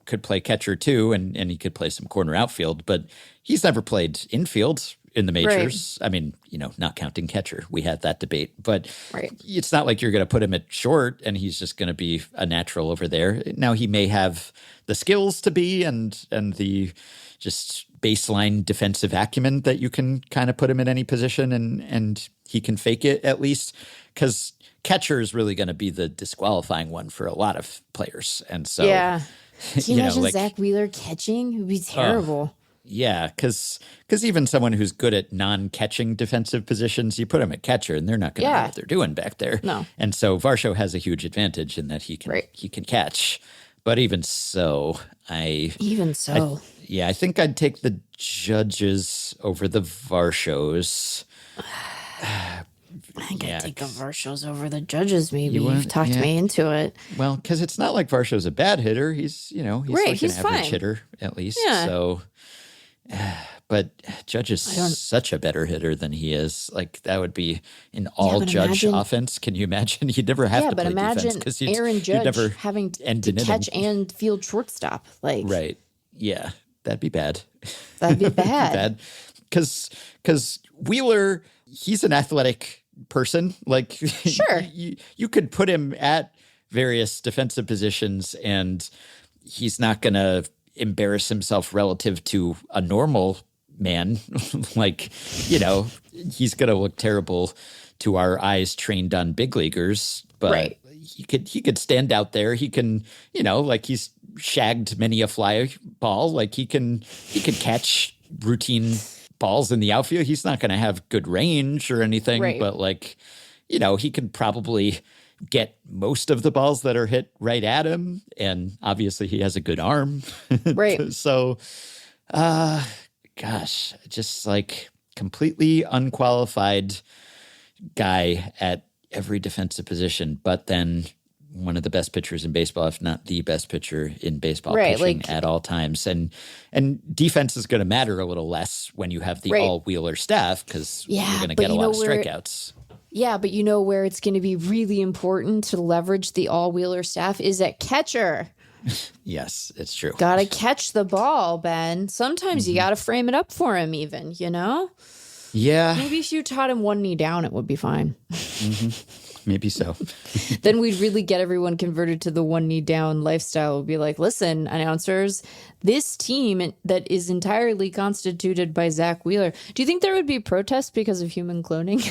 could play catcher too, and he could play some corner outfield, but he's never played infield in the majors. I mean, not counting catcher. We had that debate, but it's not like you're going to put him at short and he's just going to be a natural over there. Now, he may have the skills to be and the just baseline defensive acumen that you can kind of put him in any position and he can fake it at least, because catcher is really going to be the disqualifying one for a lot of players. And so, yeah. Can you imagine Zach Wheeler catching? It would be terrible. Yeah, because even someone who's good at non-catching defensive positions, you put him at catcher and they're not going to know what they're doing back there. No. And so Varsho has a huge advantage in that he can catch. But even so, I think I'd take the Judges over the Varshos. I think I'd take the Varshos over the Judges, maybe. You've talked me into it. Well, because it's not like Varsho's a bad hitter. He's an average hitter, at least. Yeah. So, but Judge is such a better hitter than he is. Like, that would be an all-Judge offense. Can you imagine? You'd never have to play defense. Because Aaron Judge having to catch and field shortstop. Right. Yeah. That'd be bad. That'd be bad. Because Wheeler, he's an athletic person. Like, sure, you could put him at various defensive positions and he's not going to embarrass himself relative to a normal man. Like, he's going to look terrible to our eyes trained on big leaguers, but he could stand out there. He can, he's shagged many a fly ball. Like, he could catch routine balls in the outfield. He's not going to have good range or anything, but he can probably get most of the balls that are hit right at him. And obviously he has a good arm. Right. So, just like completely unqualified guy at every defensive position, but then one of the best pitchers in baseball, if not the best pitcher in baseball pitching at all times. And defense is going to matter a little less when you have the all-Wheeler staff, because you're going to get a lot of strikeouts. Yeah, but where it's going to be really important to leverage the all-Wheeler staff is at catcher. Yes, it's true. Got to catch the ball, Ben. Sometimes you got to frame it up for him even, Yeah. Maybe if you taught him one knee down, it would be fine. Mm-hmm. Maybe so. Then we'd really get everyone converted to the one knee down lifestyle. We'd be like, listen, announcers, this team that is entirely constituted by Zach Wheeler. Do you think there would be protests because of human cloning?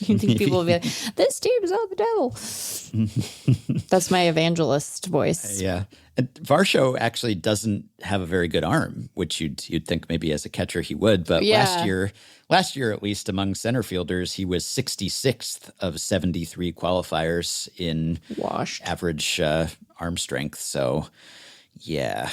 You think people would be like, this team is all the devil? That's my evangelist voice. Yeah. And Varsho actually doesn't have a very good arm, which you'd think maybe as a catcher he would. But last year, at least among center fielders, he was 66th of 73 qualifiers in average arm strength. So, yeah.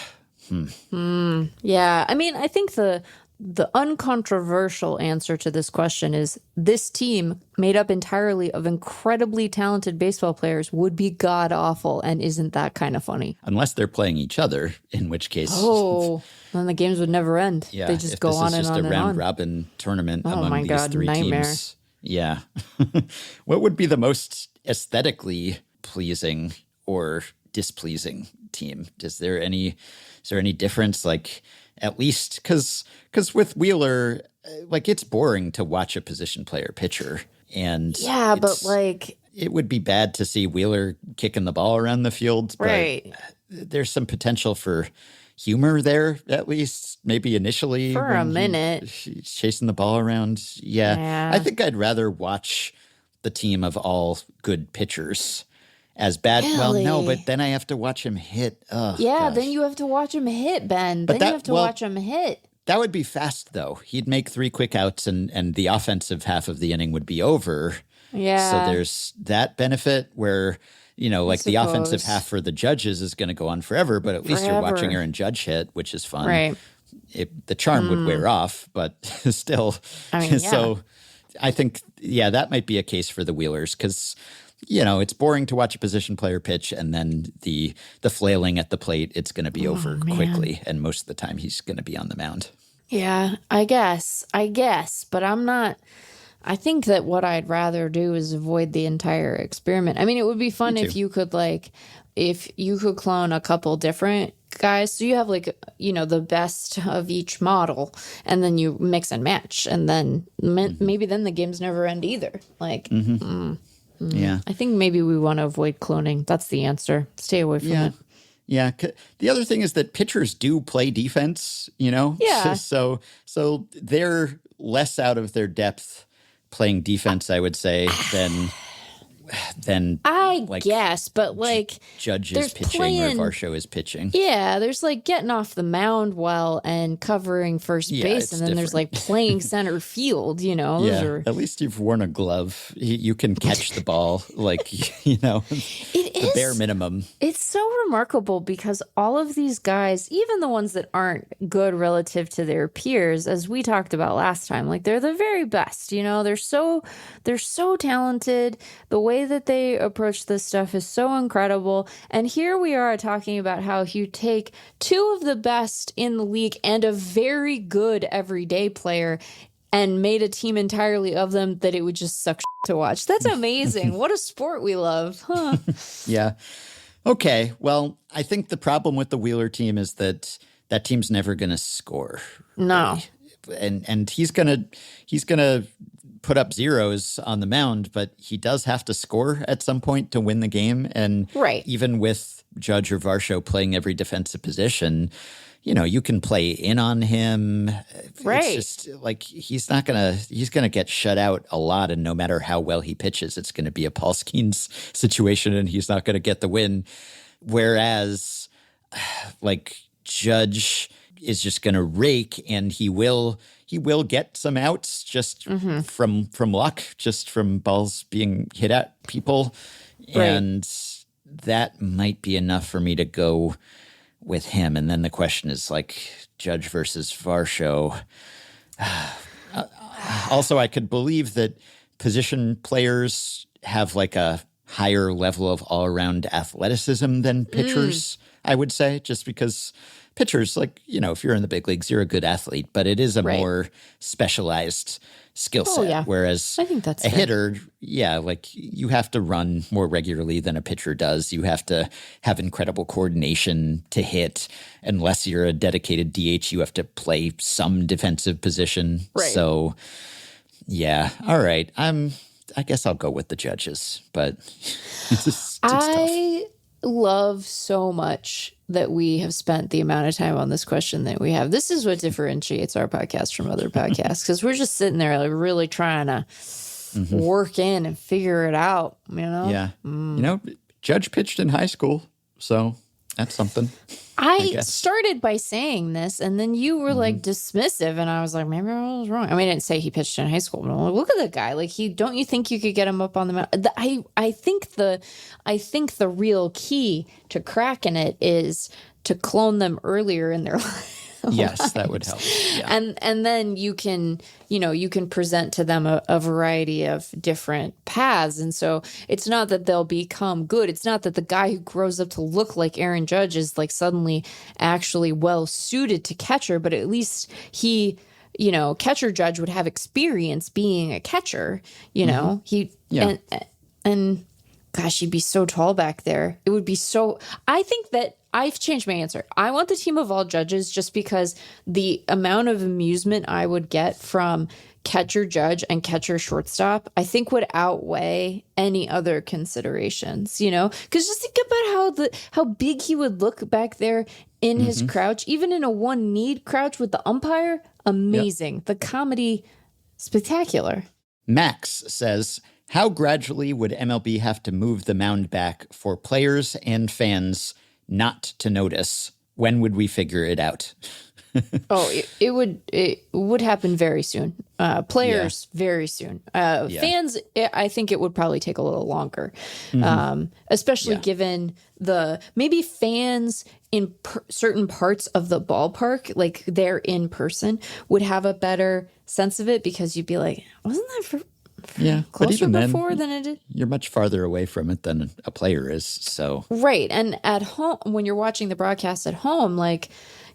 Yeah. I mean, I think the uncontroversial answer to this question is this team, made up entirely of incredibly talented baseball players, would be god-awful, and isn't that kind of funny? Unless they're playing each other, in which case... Oh, then the games would never end. Yeah, they just go on and on and on. If this is just a round-robin tournament among these three nightmare. teams. Yeah. What would be the most aesthetically pleasing or displeasing team? Is there any difference? Like, at least because with Wheeler, like, it's boring to watch a position player pitcher, and it would be bad to see Wheeler kicking the ball around the field. But there's some potential for humor there, at least maybe initially for a minute. He's chasing the ball around. Yeah, I think I'd rather watch the team of all good pitchers as bad. Really? Well, no, but then I have to watch him hit. Oh, yeah, gosh. then you have to watch him hit, Ben. But then you have to watch him hit. That would be fast, though. He'd make 3 quick outs and the offensive half of the inning would be over. Yeah. So there's that benefit where, like the offensive half for the Judges is going to go on forever, but at least you're watching Aaron Judge hit, which is fun. Right. The charm would wear off, but still. I mean, yeah. So I think, that might be a case for the Wheelers because, it's boring to watch a position player pitch and then the flailing at the plate, it's going to be over quickly. And most of the time he's going to be on the mound. Yeah, I guess, but I'm not. I think that what I'd rather do is avoid the entire experiment. I mean, it would be fun if you could clone a couple different guys. So you have the best of each model and then you mix and match. And then maybe then the games never end either. Yeah. I think maybe we want to avoid cloning. That's the answer. Stay away from it. Yeah. The other thing is that pitchers do play defense, Yeah. So they're less out of their depth playing defense, I would say, than I guess, but Judge is pitching or Varsho is pitching. Yeah, there's getting off the mound well and covering first base, and then there's playing center field. At least you've worn a glove. You can catch the ball, the bare minimum. It's so remarkable because all of these guys, even the ones that aren't good relative to their peers, as we talked about last time, they're the very best. They're so talented. The way that they approach this stuff is so incredible. And here we are talking about how you take 2 of the best in the league and a very good everyday player and made a team entirely of them that it would just suck to watch. That's amazing. What a sport we love. Huh? Yeah. Okay. Well, I think the problem with the Wheeler team is that team's never going to score. No. Really. And he's going to put up zeros on the mound, but he does have to score at some point to win the game. And even with Judge or Varsho playing every defensive position, you can play in on him. Right. It's just he's going to get shut out a lot. And no matter how well he pitches, it's going to be a Paul Skeens situation and he's not going to get the win. Whereas Judge is just going to rake and he will get some outs just from luck, just from balls being hit at people. Right. And that might be enough for me to go with him. And then the question is Judge versus Varsho. Also, I could believe that position players have a higher level of all-around athleticism than pitchers, I would say, just because pitchers, if you're in the big leagues, you're a good athlete, but it is a more specialized skill set. Yeah. Whereas I think that's a fair. hitter, you have to run more regularly than a pitcher does. You have to have incredible coordination to hit. Unless you're a dedicated DH, you have to play some defensive position. Right. So, yeah. All right. I guess I'll go with the Judges, but it's tough. Love so much that we have spent the amount of time on this question that we have. This is what differentiates our podcast from other podcasts because we're just sitting there really trying to work in and figure it out, Yeah. Judge pitched in high school, so that's something. I started by saying this, and then you were dismissive, and I was like, maybe I was wrong. I mean, I didn't say he pitched in high school, but I'm like, look at the guy. Don't you think you could get him up on the mound? I think the real key to cracking it is to clone them earlier in their life. Yes, that would help. Yeah. And then you can present to them a variety of different paths. And so it's not that they'll become good. It's not that the guy who grows up to look like Aaron Judge is suddenly actually well suited to catcher, but at least he, catcher Judge would have experience being a catcher, and gosh, he'd be so tall back there. It would be so, I think that I've changed my answer. I want the team of all Judges just because the amount of amusement I would get from catcher Judge and catcher shortstop, I think would outweigh any other considerations, because just think about how big he would look back there in his crouch, even in a one need crouch with the umpire. Amazing. Yep. The comedy, spectacular. Max says, How gradually would MLB have to move the mound back for players and fans not to notice? When would we figure it out? It would happen very soon. Players very soon. Fans, I think it would probably take a little longer, especially given maybe fans in certain parts of the ballpark, like they're in person, would have a better sense of it because you'd be like, wasn't that closer before than it did? You're much farther away from it than a player is. So right, and at home when you're watching the broadcast at home, like,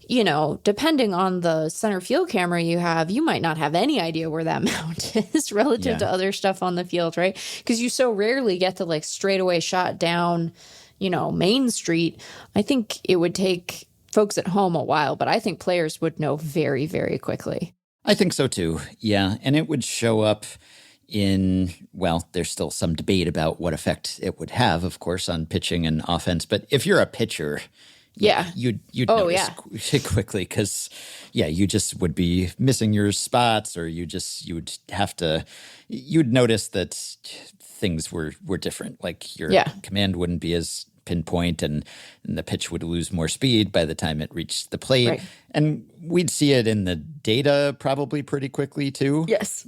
you know, depending on the center field camera you have, you might not have any idea where that mound is relative to other stuff on the field, right? Because you so rarely get the like straightaway shot down, you know, Main Street. I think it would take folks at home a while, but I think players would know very, very quickly. I think so too. Yeah. And it would show up there's still some debate about what effect it would have, of course, on pitching and offense. But if you're a pitcher, you'd notice quickly because, you just would be missing your spots, or you'd notice that things were different. Like your command wouldn't be as pinpoint, and the pitch would lose more speed by the time it reached the plate. Right. And we'd see it in the data probably pretty quickly too. Yes.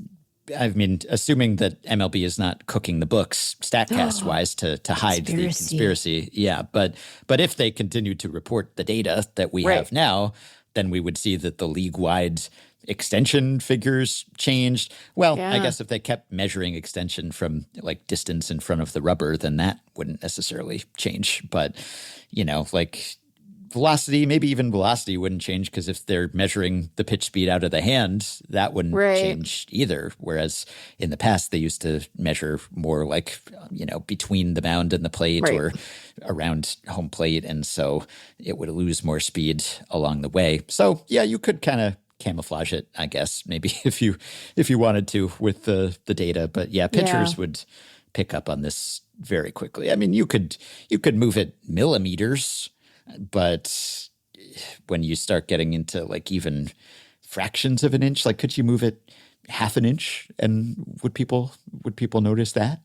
I mean, assuming that MLB is not cooking the books StatCast-wise to hide the conspiracy. Yeah, but if they continue to report the data that we have now, then we would see that the league-wide extension figures changed. Well, I guess if they kept measuring extension from like distance in front of the rubber, then that wouldn't necessarily change. But, you know, like velocity, maybe even velocity wouldn't change, because if they're measuring the pitch speed out of the hand, that wouldn't change either. Whereas in the past, they used to measure more like, you know, between the mound and the plate or around home plate. And so it would lose more speed along the way. So, yeah, you could kind of camouflage it, I guess, maybe if you wanted to with the data. But yeah, pitchers would pick up on this very quickly. I mean, you could move it millimeters, but when you start getting into like even fractions of an inch, like could you move it half an inch, and would people notice that?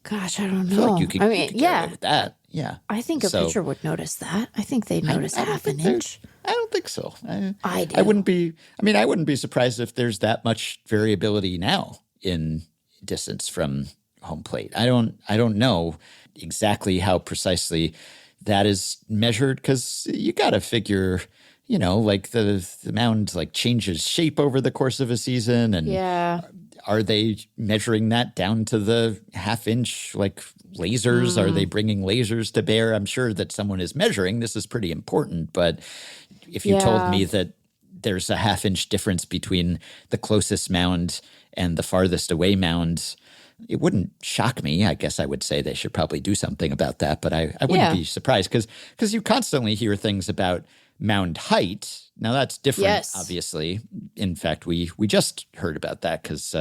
Gosh, I don't know. I feel like you could get away with that. Yeah. I think a pitcher would notice that. I think they'd notice half an inch. I don't think so. I do. I wouldn't be surprised if there's that much variability now in distance from home plate. I don't know exactly how precisely that is measured, because you got to figure, you know, like the mound like changes shape over the course of a season, and are they measuring that down to the half inch like lasers? Are they bringing lasers to bear? I'm sure that someone is measuring. This is pretty important. But if you told me that there's a half inch difference between the closest mound and the farthest away mound, it wouldn't shock me. I guess I would say they should probably do something about that, but I wouldn't be surprised, because you constantly hear things about mound height. Now that's different, obviously. In fact, we just heard about that because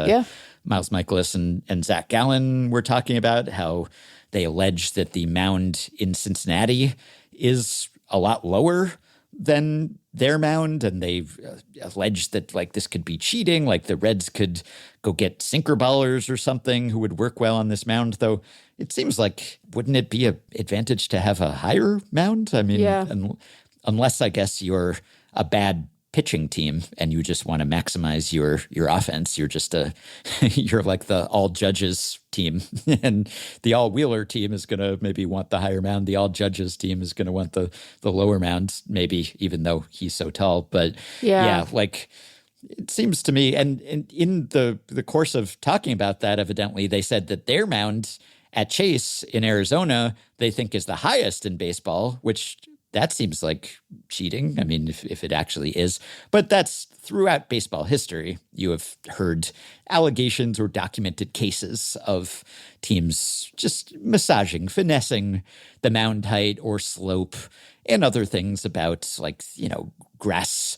Miles Michaelis and Zach Gallen were talking about how they allege that the mound in Cincinnati is a lot lower than their mound, and they've alleged that like this could be cheating, like the Reds could go get sinker ballers or something who would work well on this mound. Though it seems like, wouldn't it be an advantage to have a higher mound? I mean, unless I guess you're a bad pitching team and you just want to maximize your offense. You're like the all judges team, and the all Wheeler team is going to maybe want the higher mound. The all judges team is going to want the lower mound, maybe, even though he's so tall. But like it seems to me, and in the course of talking about that, evidently they said that their mound at Chase in Arizona, they think is the highest in baseball, which that seems like cheating. I mean, if it actually is. But that's throughout baseball history. You have heard allegations or documented cases of teams just massaging, finessing the mound height or slope and other things about, like, you know, grass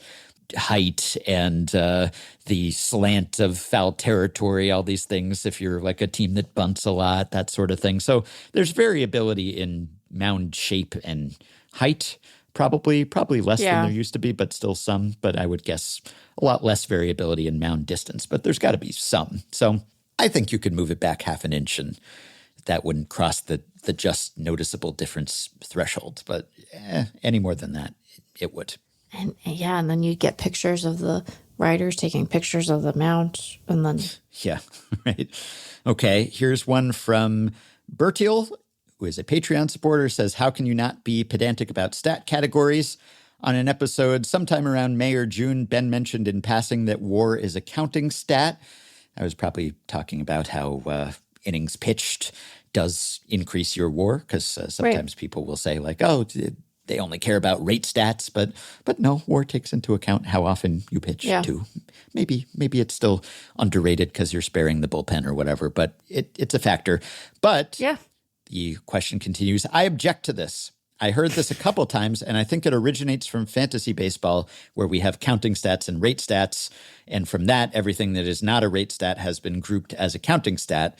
height and the slant of foul territory, all these things. If you're like a team that bunts a lot, that sort of thing. So there's variability in mound shape and height, probably less than there used to be, but still some. But I would guess a lot less variability in mound distance. But there's got to be some. So I think you could move it back half an inch and that wouldn't cross the just noticeable difference threshold. But any more than that, it would. And then you get pictures of the riders taking pictures of the mount, and then yeah, right. Okay, here's one from Bertiel, who is a Patreon supporter, says, how can you not be pedantic about stat categories? On an episode sometime around May or June, Ben mentioned in passing that WAR is a counting stat. I was probably talking about how innings pitched does increase your WAR, because sometimes people will say like, oh, they only care about rate stats, but no, WAR takes into account how often you pitch too. Maybe it's still underrated because you're sparing the bullpen or whatever, but it's a factor. But the question continues, I object to this. I heard this a couple times, and I think it originates from fantasy baseball, where we have counting stats and rate stats. And from that, everything that is not a rate stat has been grouped as a counting stat.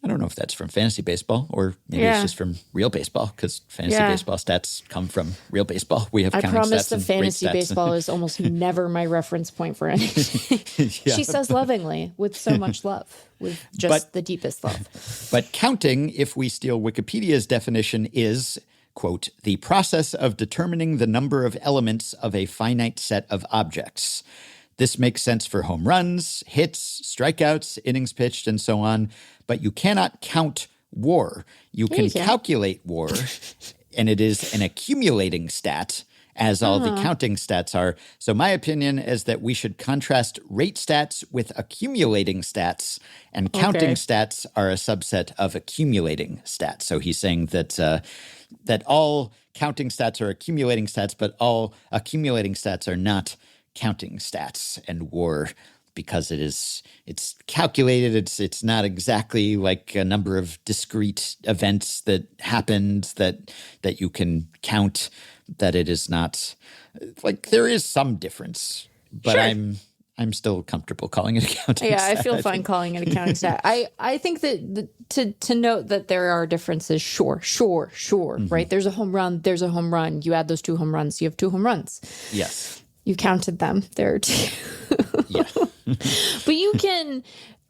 I don't know if that's from fantasy baseball or maybe it's just from real baseball, because fantasy baseball stats come from real baseball. We have counting stats. I promise the fantasy baseball is almost never my reference point for anything. She says lovingly, with so much love, with just the deepest love. But counting, if we steal Wikipedia's definition, is, quote, the process of determining the number of elements of a finite set of objects. This makes sense for home runs, hits, strikeouts, innings pitched, and so on. But you cannot count WAR. You can calculate WAR, and it is an accumulating stat, as all the counting stats are. So my opinion is that we should contrast rate stats with accumulating stats, and counting stats are a subset of accumulating stats. So he's saying that that all counting stats are accumulating stats, but all accumulating stats are not counting stats. And WAR, because it's calculated, it's not exactly like a number of discrete events that happened that you can count, that it is not like, there is some difference, but I'm still comfortable calling it a counting stat. I feel fine calling it a counting stat. I think that to note that there are differences, sure, right? There's a home run. You add those 2 home runs, you have 2 home runs. Yes. You counted them. There are 2. Yeah. But you can,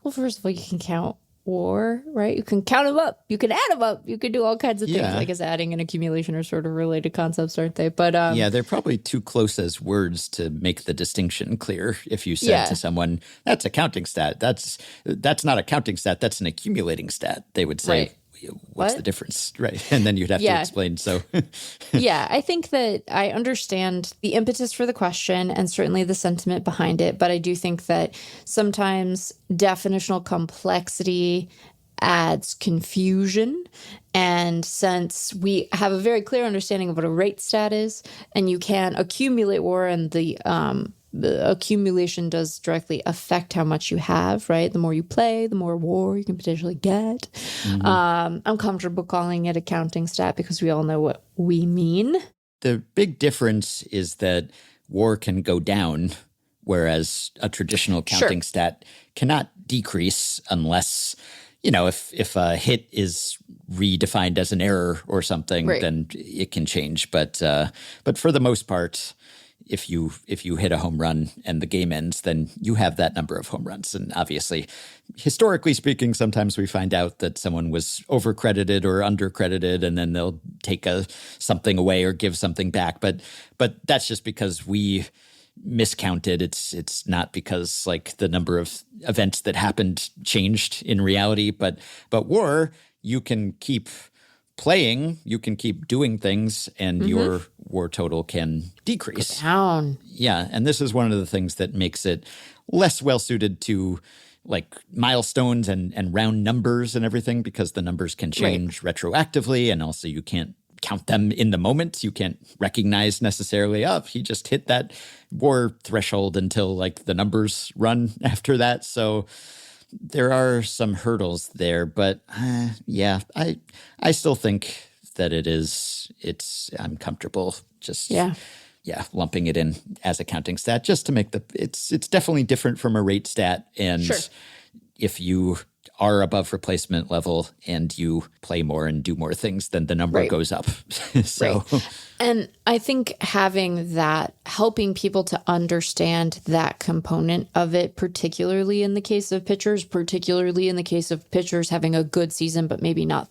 well, first of all, you can count WAR, right? You can count them up. You can add them up. You can do all kinds of things. I guess adding and accumulation are sort of related concepts, aren't they? But they're probably too close as words to make the distinction clear. If you said to someone, that's a counting stat, that's not a counting stat, that's an accumulating stat, they would say, what's the difference? Right. And then you'd have to explain. So I think that I understand the impetus for the question and certainly the sentiment behind it. But I do think that sometimes definitional complexity adds confusion. And since we have a very clear understanding of what a rate stat is, and you can accumulate WAR, and the accumulation does directly affect how much you have, right? The more you play, the more WAR you can potentially get. I'm comfortable calling it a counting stat because we all know what we mean. The big difference is that WAR can go down, whereas a traditional counting stat cannot decrease unless, if a hit is redefined as an error or something, then it can change. But for the most part, if you hit a home run and the game ends, then you have that number of home runs. And obviously, historically speaking, sometimes we find out that someone was overcredited or undercredited, and then they'll take something away or give something back. But that's just because we miscounted. It's not because like the number of events that happened changed in reality. But WAR, you can keep playing, you can keep doing things, and your WAR total can decrease. Go down. Yeah, and this is one of the things that makes it less well-suited to like milestones and round numbers and everything, because the numbers can change retroactively, and also you can't count them in the moment. You can't recognize necessarily, he just hit that WAR threshold until like the numbers run after that. So there are some hurdles there, but I still think that I'm comfortable just lumping it in as a counting stat, just to make it's definitely different from a rate stat. And if you are above replacement level and you play more and do more things, then the number goes up. So, and I think having that, helping people to understand that component of it, particularly in the case of pitchers, particularly in the case of pitchers having a good season, but maybe not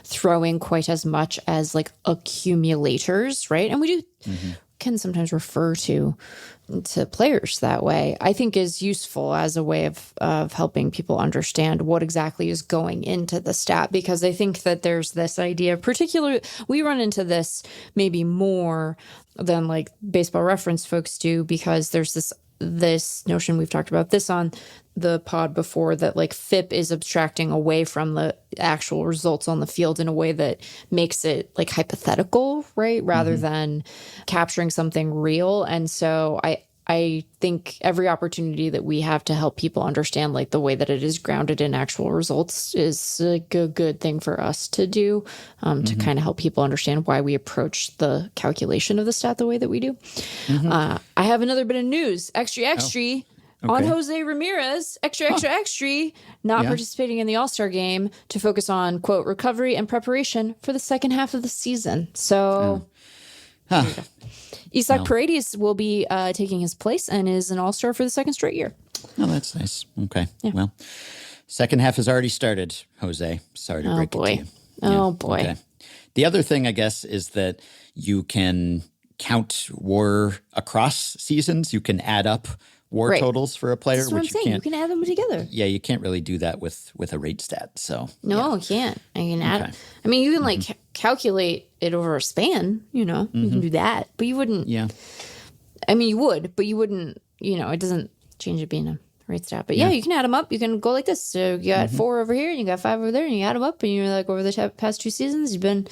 throwing quite as much as like accumulators, right? And we do can sometimes refer to players that way, I think is useful as a way of helping people understand what exactly is going into the stat. Because I think that there's this idea, particularly, we run into this maybe more than like Baseball Reference folks do, because there's this notion, we've talked about this on the pod before, that like FIP is abstracting away from the actual results on the field in a way that makes it like hypothetical, right? Rather than capturing something real. And so I think every opportunity that we have to help people understand like the way that it is grounded in actual results is like a good thing for us to do, to kind of help people understand why we approach the calculation of the stat the way that we do. I have another bit of news, extra. On Jose Ramirez, extra, not participating in the All-Star game to focus on, quote, recovery and preparation for the second half of the season. So Isaac Paredes will be taking his place and is an All-Star for the second straight year. Oh, that's nice. Okay. Yeah. Well, second half has already started, Jose. Sorry to break it to you. Oh, boy. Okay. The other thing, I guess, is that you can count WAR across seasons. You can add up WAR totals for a player, That's what which I'm saying. You can add them together. Yeah, you can't really do that with a rate stat. So no, you can't. I can add. I mean, you can like calculate it over a span. You know, you can do that, but you wouldn't. Yeah. I mean, you would, but you wouldn't. You know, it doesn't change it being a rate stat. But yeah, you can add them up. You can go like this. So you got 4 over here, and you got 5 over there, and you add them up, and you're like, over the past 2 seasons, you've been.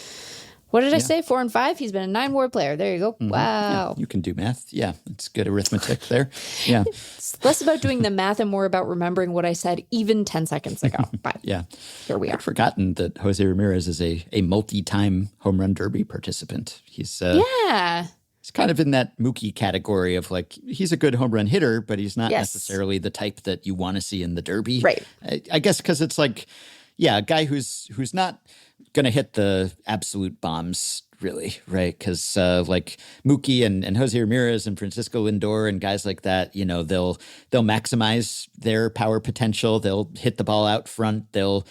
What did I say? 4 and 5. He's been a 9 WAR player. There you go. Wow. Yeah, you can do math. Yeah, it's good arithmetic there. Yeah. It's less about doing the math and more about remembering what I said even 10 seconds ago. But here we are. I'd forgotten that Jose Ramirez is a multi-time home run derby participant. He's he's kind of in that Mookie category of like, he's a good home run hitter, but he's not necessarily the type that you want to see in the derby. Right. I guess because it's like, a guy who's not going to hit the absolute bombs, really, right? Because like Mookie and Jose Ramirez and Francisco Lindor and guys like that, you know, they'll maximize their power potential. They'll hit the ball out front. They'll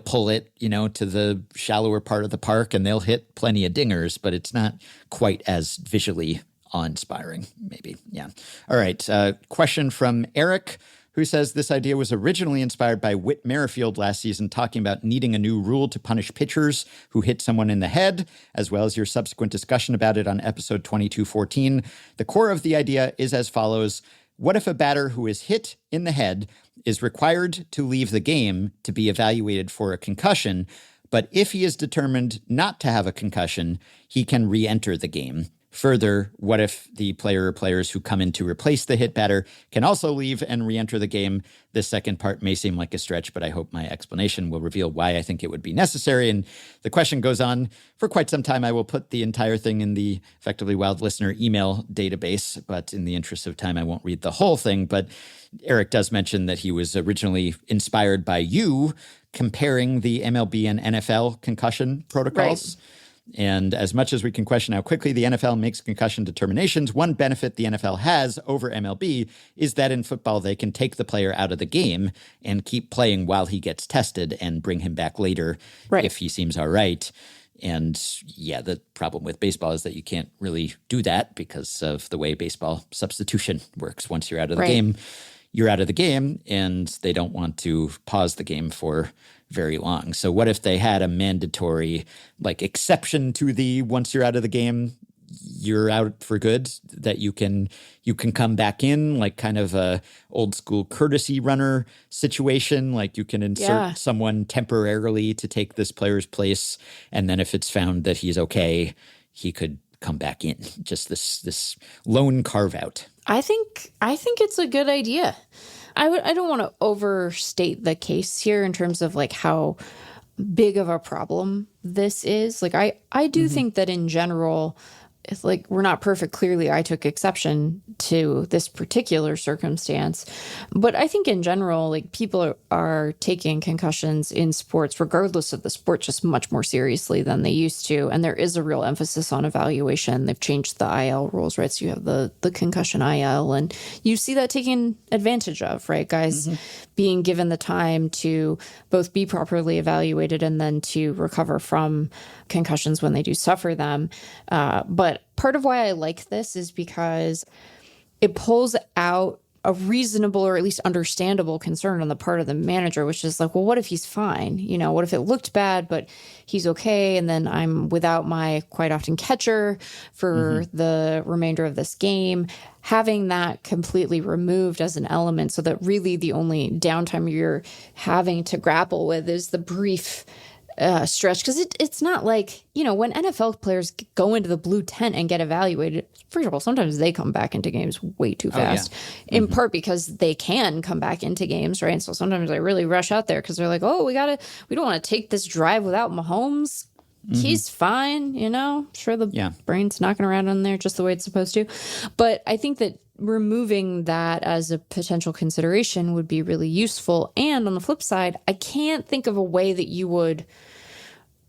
pull it, you know, to the shallower part of the park, and they'll hit plenty of dingers, but it's not quite as visually awe-inspiring, maybe. Yeah. All right. Question from Eric, who says this idea was originally inspired by Whit Merrifield last season, talking about needing a new rule to punish pitchers who hit someone in the head, as well as your subsequent discussion about it on episode 2214. The core of the idea is as follows. What if a batter who is hit in the head is required to leave the game to be evaluated for a concussion, but if he is determined not to have a concussion, he can re-enter the game? Further, what if the player or players who come in to replace the hit batter can also leave and re-enter the game? This second part may seem like a stretch, but I hope my explanation will reveal why I think it would be necessary. And the question goes on for quite some time. I will put the entire thing in the Effectively Wild listener email database, but in the interest of time, I won't read the whole thing. But Eric does mention that he was originally inspired by you comparing the MLB and NFL concussion protocols. Right. And as much as we can question how quickly the NFL makes concussion determinations, one benefit the NFL has over MLB is that in football, they can take the player out of the game and keep playing while he gets tested and bring him back later if he seems all right. And yeah, the problem with baseball is that you can't really do that because of the way baseball substitution works. Once you're out of the game, you're out of the game, and they don't want to pause the game for very long. So what if they had a mandatory like exception to the once you're out of the game, you're out for good, that you can come back in, like kind of a old school courtesy runner situation, like you can insert someone temporarily to take this player's place, and then if it's found that he's okay, he could come back in. Just this lone carve out. I think it's a good idea. I don't want to overstate the case here in terms of like how big of a problem this is. Like I do think that in general, it's like we're not perfect. Clearly, I took exception to this particular circumstance. But I think in general, like people are taking concussions in sports, regardless of the sport, just much more seriously than they used to. And there is a real emphasis on evaluation. They've changed the IL rules, right? So you have the concussion IL, and you see that taken advantage of, right? Guys being given the time to both be properly evaluated and then to recover from concussions when they do suffer them. But part of why I like this is because it pulls out a reasonable or at least understandable concern on the part of the manager, which is like, well, what if he's fine? You know, what if it looked bad, but he's okay? And then I'm without my quite often catcher for the remainder of this game. Having that completely removed as an element so that really the only downtime you're having to grapple with is the brief stretch, because it's not like, you know, when NFL players go into the blue tent and get evaluated, first of all, sometimes they come back into games way too fast, in part because they can come back into games, right? And so sometimes they really rush out there because they're like, oh, we don't want to take this drive without Mahomes. He's fine, you know, sure, the brain's knocking around in there just the way it's supposed to. But I think that removing that as a potential consideration would be really useful. And on the flip side, I can't think of a way that you would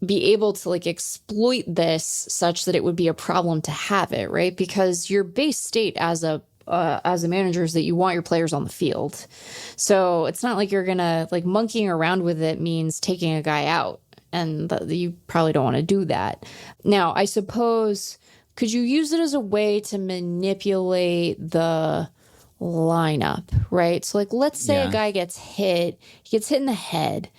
be able to like exploit this such that it would be a problem to have it, right? Because your base state as a manager is that you want your players on the field. So it's not like you're going to like monkeying around with it means taking a guy out. And you probably don't want to do that. Now, I suppose, could you use it as a way to manipulate the lineup, right? So like, let's say a guy gets hit, he gets hit in the head.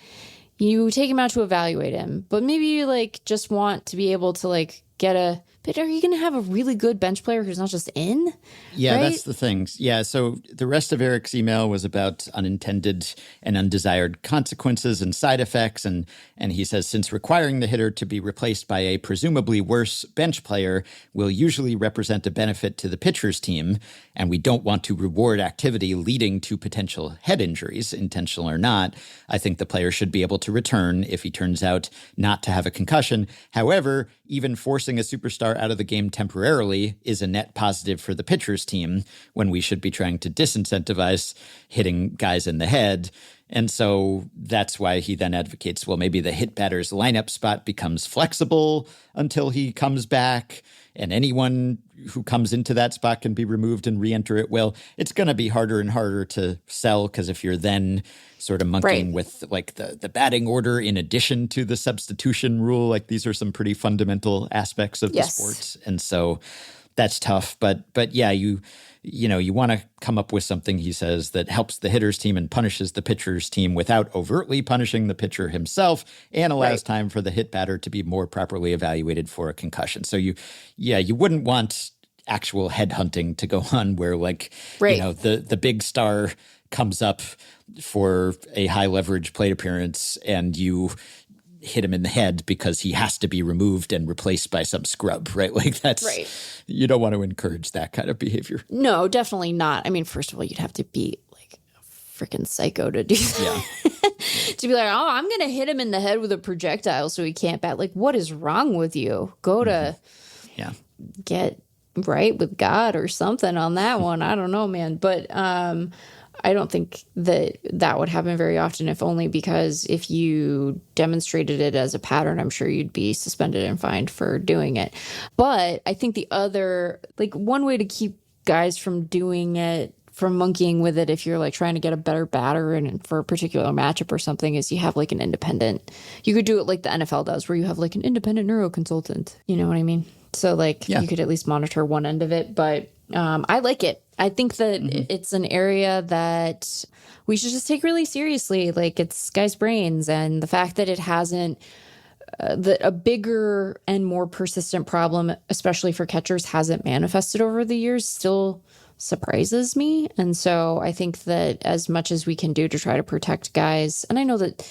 You take him out to evaluate him, but maybe you like just want to be able to like but are you going to have a really good bench player who's not just in? Yeah, right? That's the thing. Yeah, so the rest of Eric's email was about unintended and undesired consequences and side effects. And he says, since requiring the hitter to be replaced by a presumably worse bench player will usually represent a benefit to the pitcher's team, and we don't want to reward activity leading to potential head injuries, intentional or not, I think the player should be able to return if he turns out not to have a concussion. However, even forcing a superstar out of the game temporarily is a net positive for the pitcher's team when we should be trying to disincentivize hitting guys in the head. And so that's why he then advocates, well, maybe the hit batter's lineup spot becomes flexible until he comes back, and anyone who comes into that spot can be removed and re-enter it. Well, it's going to be harder and harder to sell because if you're then sort of monkeying with like the batting order in addition to the substitution rule, like these are some pretty fundamental aspects of the sport. And so that's tough. But yeah, you want to come up with something, he says, that helps the hitter's team and punishes the pitcher's team without overtly punishing the pitcher himself and allows time for the hit batter to be more properly evaluated for a concussion. So you wouldn't want actual head hunting to go on where like, the big star comes up for a high leverage plate appearance and you hit him in the head because he has to be removed and replaced by some scrub, right? Like that's you don't want to encourage that kind of behavior. No, definitely not. I mean, first of all, you'd have to be like a freaking psycho to do that. Yeah. To be like, oh, I'm going to hit him in the head with a projectile so he can't bat. Like, what is wrong with you? Go to get right with God or something on that one. I don't know, man. But I don't think that would happen very often, if only because if you demonstrated it as a pattern, I'm sure you'd be suspended and fined for doing it. But I think the other, like one way to keep guys from doing it, from monkeying with it, if you're like trying to get a better batter and for a particular matchup or something, is you have like an independent, you could do it like the NFL does, where you have like an independent neuro consultant. You know what I mean? So like you could at least monitor one end of it, but I like it. I think that it's an area that we should just take really seriously. Like it's guys' brains, and the fact that it hasn't, that a bigger and more persistent problem, especially for catchers, hasn't manifested over the years still surprises me. And so I think that as much as we can do to try to protect guys, and I know that,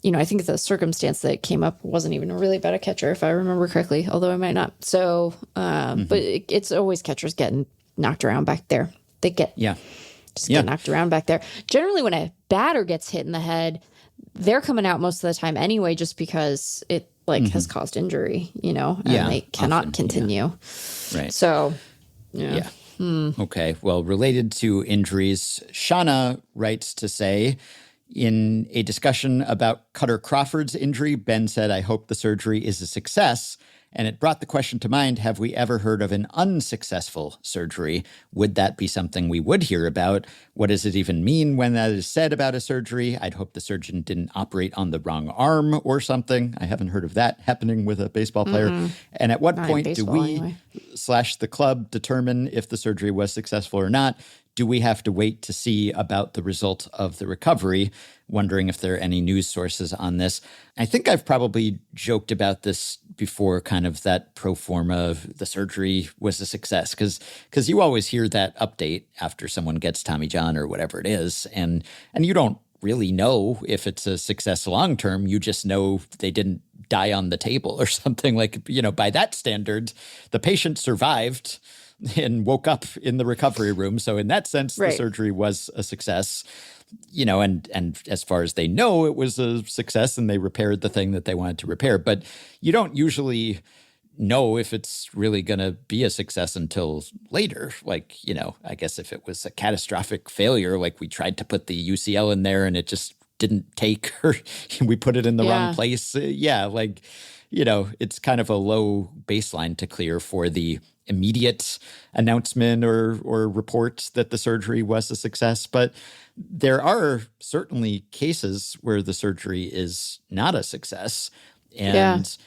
I think the circumstance that came up wasn't even really about a catcher, if I remember correctly, although I might not. So, but it's always catchers getting knocked around back there. They get knocked around back there. Generally, when a batter gets hit in the head, they're coming out most of the time anyway, just because like has caused injury, and they cannot often, continue. Right. So, yeah. Okay. Well, related to injuries, Shauna writes to say, in a discussion about Cutter Crawford's injury, Ben said, "I hope the surgery is a success." And it brought the question to mind, have we ever heard of an unsuccessful surgery? Would that be something we would hear about? What does it even mean when that is said about a surgery? I'd hope the surgeon didn't operate on the wrong arm or something. I haven't heard of that happening with a baseball player. And at what point do we / the club determine if the surgery was successful or not? Do we have to wait to see about the result of the recovery? Wondering if there are any news sources on this. I think I've probably joked about this before, kind of that pro forma of the surgery was a success, because you always hear that update after someone gets Tommy John or whatever it is, and you don't really know if it's a success long term. You just know they didn't die on the table or something. Like, by that standard, the patient survived and woke up in the recovery room. So in that sense, the surgery was a success, and as far as they know, it was a success and they repaired the thing that they wanted to repair. But you don't usually know if it's really going to be a success until later. Like, I guess if it was a catastrophic failure, like we tried to put the UCL in there and it just didn't take, or we put it in the wrong place. It's kind of a low baseline to clear for the immediate announcement or report that the surgery was a success. But there are certainly cases where the surgery is not a success. And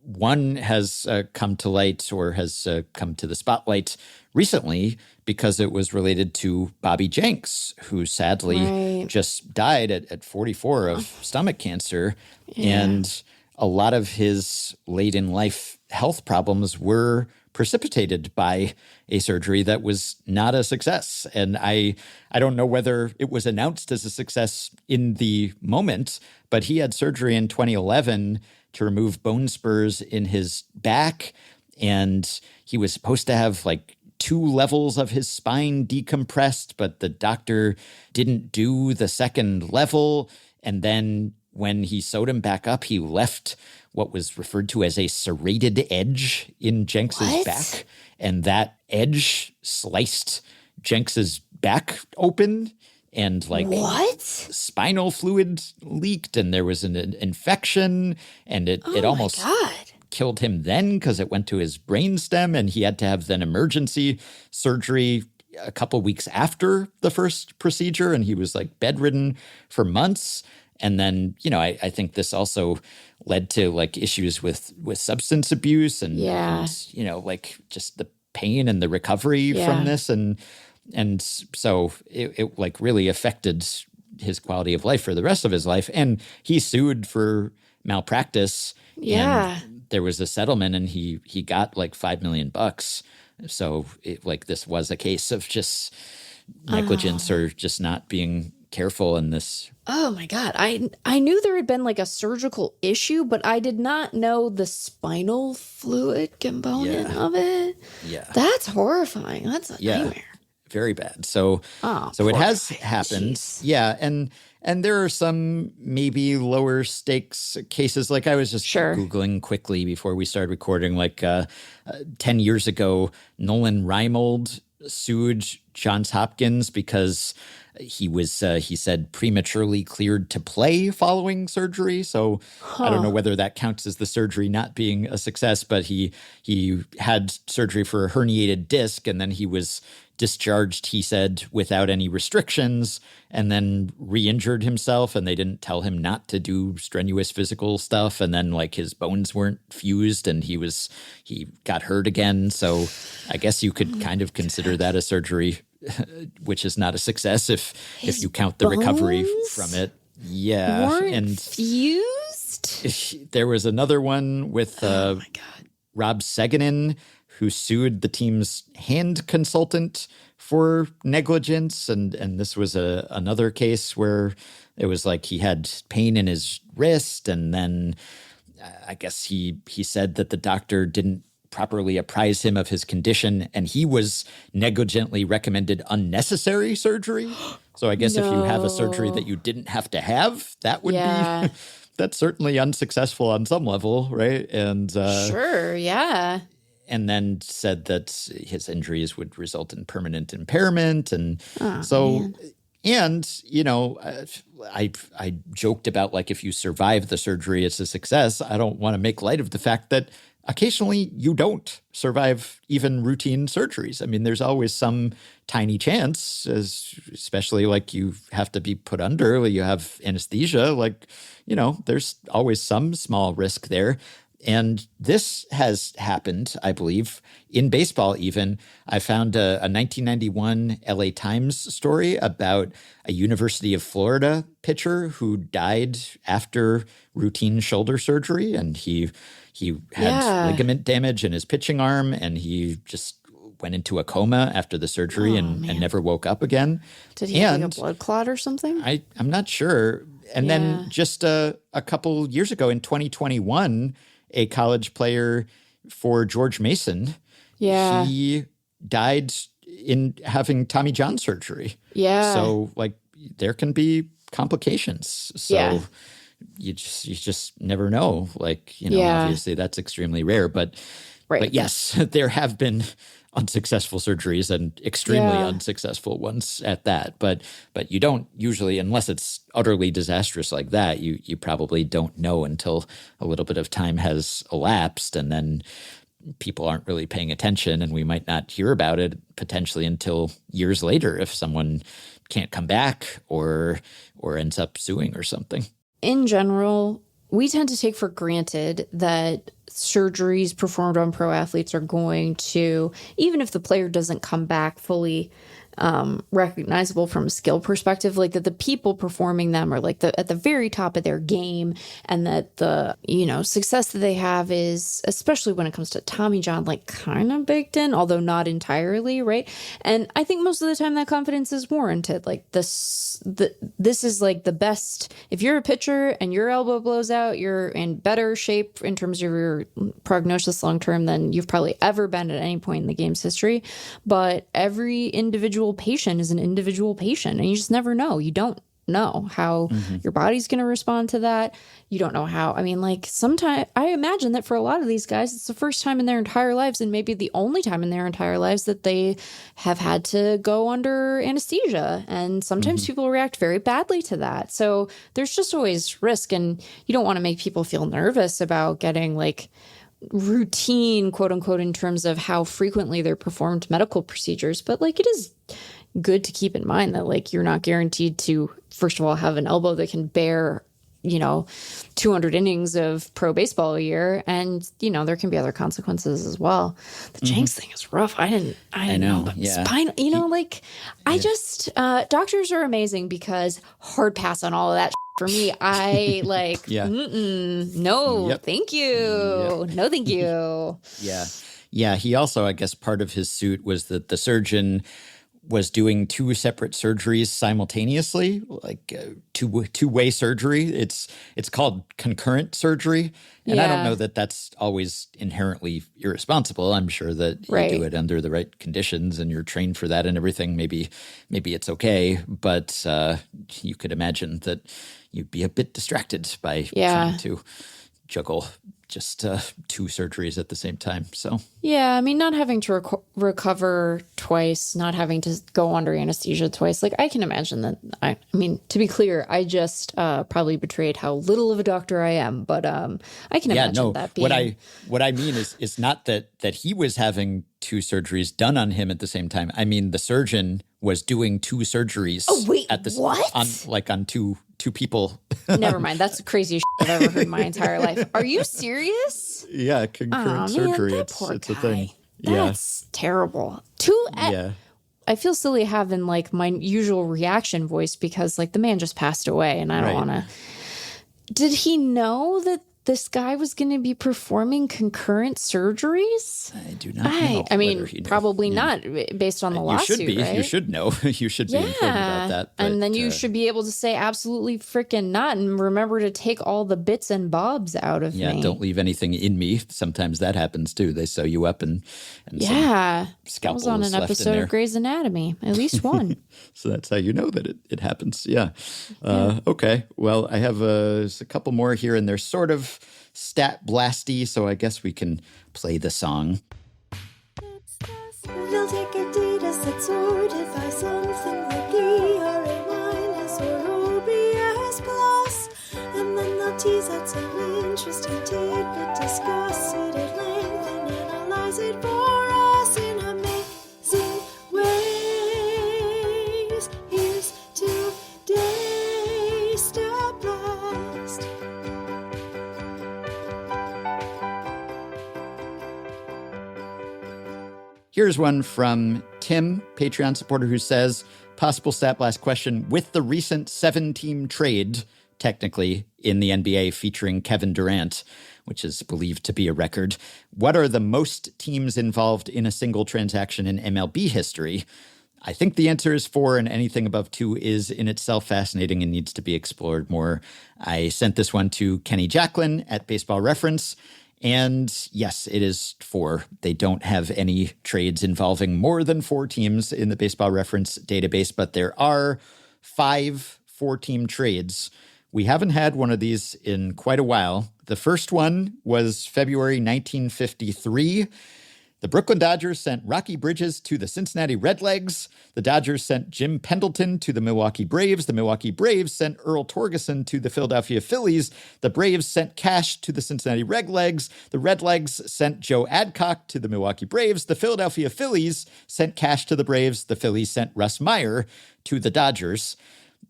one has come to light, or has come to the spotlight recently, because it was related to Bobby Jenks, who sadly just died at 44 of stomach cancer. And a lot of his late in life health problems were precipitated by a surgery that was not a success. And I don't know whether it was announced as a success in the moment, but he had surgery in 2011 to remove bone spurs in his back. And he was supposed to have like 2 levels of his spine decompressed, but the doctor didn't do the second level. And then when he sewed him back up, he left what was referred to as a serrated edge in Jenks's back. And that edge sliced Jenks's back open, and spinal fluid leaked, and there was an infection, and it almost killed him then, because it went to his brainstem, and he had to have then emergency surgery a couple weeks after the first procedure, and he was like bedridden for months. And then, I think this also led to like issues with substance abuse and just the pain and the recovery from this. And so it like really affected his quality of life for the rest of his life. And he sued for malpractice. And there was a settlement, and he got like $5 million. So this was a case of just negligence or just not being careful in this. Oh my God. I knew there had been like a surgical issue, but I did not know the spinal fluid component of it. Yeah. That's horrifying. That's a nightmare. Very bad. So it has happened. Jeez. Yeah. And there are some maybe lower stakes cases. Like I was just Googling quickly before we started recording, 10 years ago, Nolan Reimold sued Johns Hopkins because he was, he said, prematurely cleared to play following surgery. So I don't know whether that counts as the surgery not being a success, but he had surgery for a herniated disc, and then he was discharged, he said, without any restrictions, and then re-injured himself, and they didn't tell him not to do strenuous physical stuff, and then his bones weren't fused, and he got hurt again. So I guess you could kind of consider that a surgery, which is not a success if you count the recovery from it. Yeah. Weren't fused? There was another one with Rob Seganin, who sued the team's hand consultant for negligence. And this was another case where it was he had pain in his wrist. And then I guess he said that the doctor didn't properly apprise him of his condition, and he was negligently recommended unnecessary surgery. So I guess if you have a surgery that you didn't have to have, that would be that's certainly unsuccessful on some level, right? And sure, yeah. And then said that his injuries would result in permanent impairment. And man. And, you know, I joked about, like, if you survive the surgery, it's a success. I don't want to make light of the fact that occasionally you don't survive even routine surgeries. I mean, there's always some tiny chance, especially like you have to be put under, you have anesthesia, like, you know, there's always some small risk there. And this has happened, I believe, in baseball even. I found a 1991 LA Times story about a University of Florida pitcher who died after routine shoulder surgery. And he had ligament damage in his pitching arm, and he just went into a coma after the surgery and never woke up again. Did he have like a blood clot or something? I'm not sure. And then just a couple years ago in 2021, a college player for George Mason, he died in having Tommy John surgery. Yeah. So, like, there can be complications. So you just never know. Like, you know, obviously that's extremely rare. But yes, there have been unsuccessful surgeries and extremely unsuccessful ones at that. But you don't usually, unless it's utterly disastrous like that, you probably don't know until a little bit of time has elapsed, and then people aren't really paying attention, and we might not hear about it potentially until years later if someone can't come back or ends up suing or something. In general, we tend to take for granted that surgeries performed on pro athletes are going to, even if the player doesn't come back fully recognizable from a skill perspective, like that the people performing them are like at the very top of their game, and that the, you know, success that they have is, especially when it comes to Tommy John, like kind of baked in, although not entirely, right? And I think most of the time that confidence is warranted. Like this is like the best. If you're a pitcher and your elbow blows out, you're in better shape in terms of your prognosis long term than you've probably ever been at any point in the game's history. But every individual patient is an individual patient, and you just never know. You don't know how your body's going to respond to that. You don't know how. I mean, like, sometimes I imagine that for a lot of these guys, it's the first time in their entire lives, and maybe the only time in their entire lives, that they have had to go under anesthesia. And sometimes people react very badly to that. So there's just always risk, and you don't want to make people feel nervous about getting like routine, quote unquote, in terms of how frequently they're performed medical procedures. But like, it is good to keep in mind that like, you're not guaranteed to, first of all, have an elbow that can bear, you know, 200 innings of pro baseball a year. And, you know, there can be other consequences as well. The Jenks thing is rough. I didn't know. Spine, you know, like, I just, doctors are amazing, because hard pass on all of that. For me, I like, no, thank you. No, thank you. Yeah. He also, I guess, part of his suit was that the surgeon was doing two separate surgeries simultaneously, like two-way surgery. It's called concurrent surgery. And I don't know that that's always inherently irresponsible. I'm sure that you do it under the right conditions and you're trained for that and everything. Maybe it's okay. But you could imagine that you'd be a bit distracted by trying to juggle just two surgeries at the same time. So I mean, not having to recover twice, not having to go under anesthesia twice. Like, I can imagine that. I mean, to be clear, I just probably betrayed how little of a doctor I am. But I can imagine that being. What I mean is not that he was having two surgeries done on him at the same time. I mean, the surgeon was doing two surgeries. Oh wait, at the what? On two people. Never mind. That's the craziest shit I've ever heard in my entire life. Are you serious? Yeah, concurrent surgery. It's a thing. That's terrible. I feel silly having like my usual reaction voice, because like the man just passed away, and I don't want to. Did he know that this guy was going to be performing concurrent surgeries? I do not know. I mean, probably not based on the lawsuit, You should be. right? You should know. You should be informed about that. But, and then you should be able to say absolutely freaking not and remember to take all the bits and bobs out of me. Yeah, don't leave anything in me. Sometimes that happens too. They sew you up and scalpel was on an episode of Grey's Anatomy, at least one. So that's how you know that it happens. Yeah. Okay. Well, I have a couple more here, and they're sort of stat blasty, so I guess we can play the song. We'll take a data set sorted by something like ERA minus or OBS plus, and then they'll tease out some interesting tidbit, discuss it at length, and analyze it for us in amazing ways. Here's today's Stat Blast. Here's one from Tim, Patreon supporter, who says, possible Stat Blast question, with the recent 7-team trade, technically, in the NBA featuring Kevin Durant, which is believed to be a record, what are the most teams involved in a single transaction in MLB history? I think the answer is 4, and anything above 2 is in itself fascinating and needs to be explored more. I sent this one to Kenny Jacklin at Baseball Reference. And yes, it is 4. They don't have any trades involving more than 4 teams in the Baseball Reference database, but there are 5 4-team trades. We haven't had one of these in quite a while. The first one was February 1953. The Brooklyn Dodgers sent Rocky Bridges to the Cincinnati Redlegs. The Dodgers sent Jim Pendleton to the Milwaukee Braves. The Milwaukee Braves sent Earl Torgeson to the Philadelphia Phillies. The Braves sent Cash to the Cincinnati Redlegs. The Redlegs sent Joe Adcock to the Milwaukee Braves. The Philadelphia Phillies sent Cash to the Braves. The Phillies sent Russ Meyer to the Dodgers.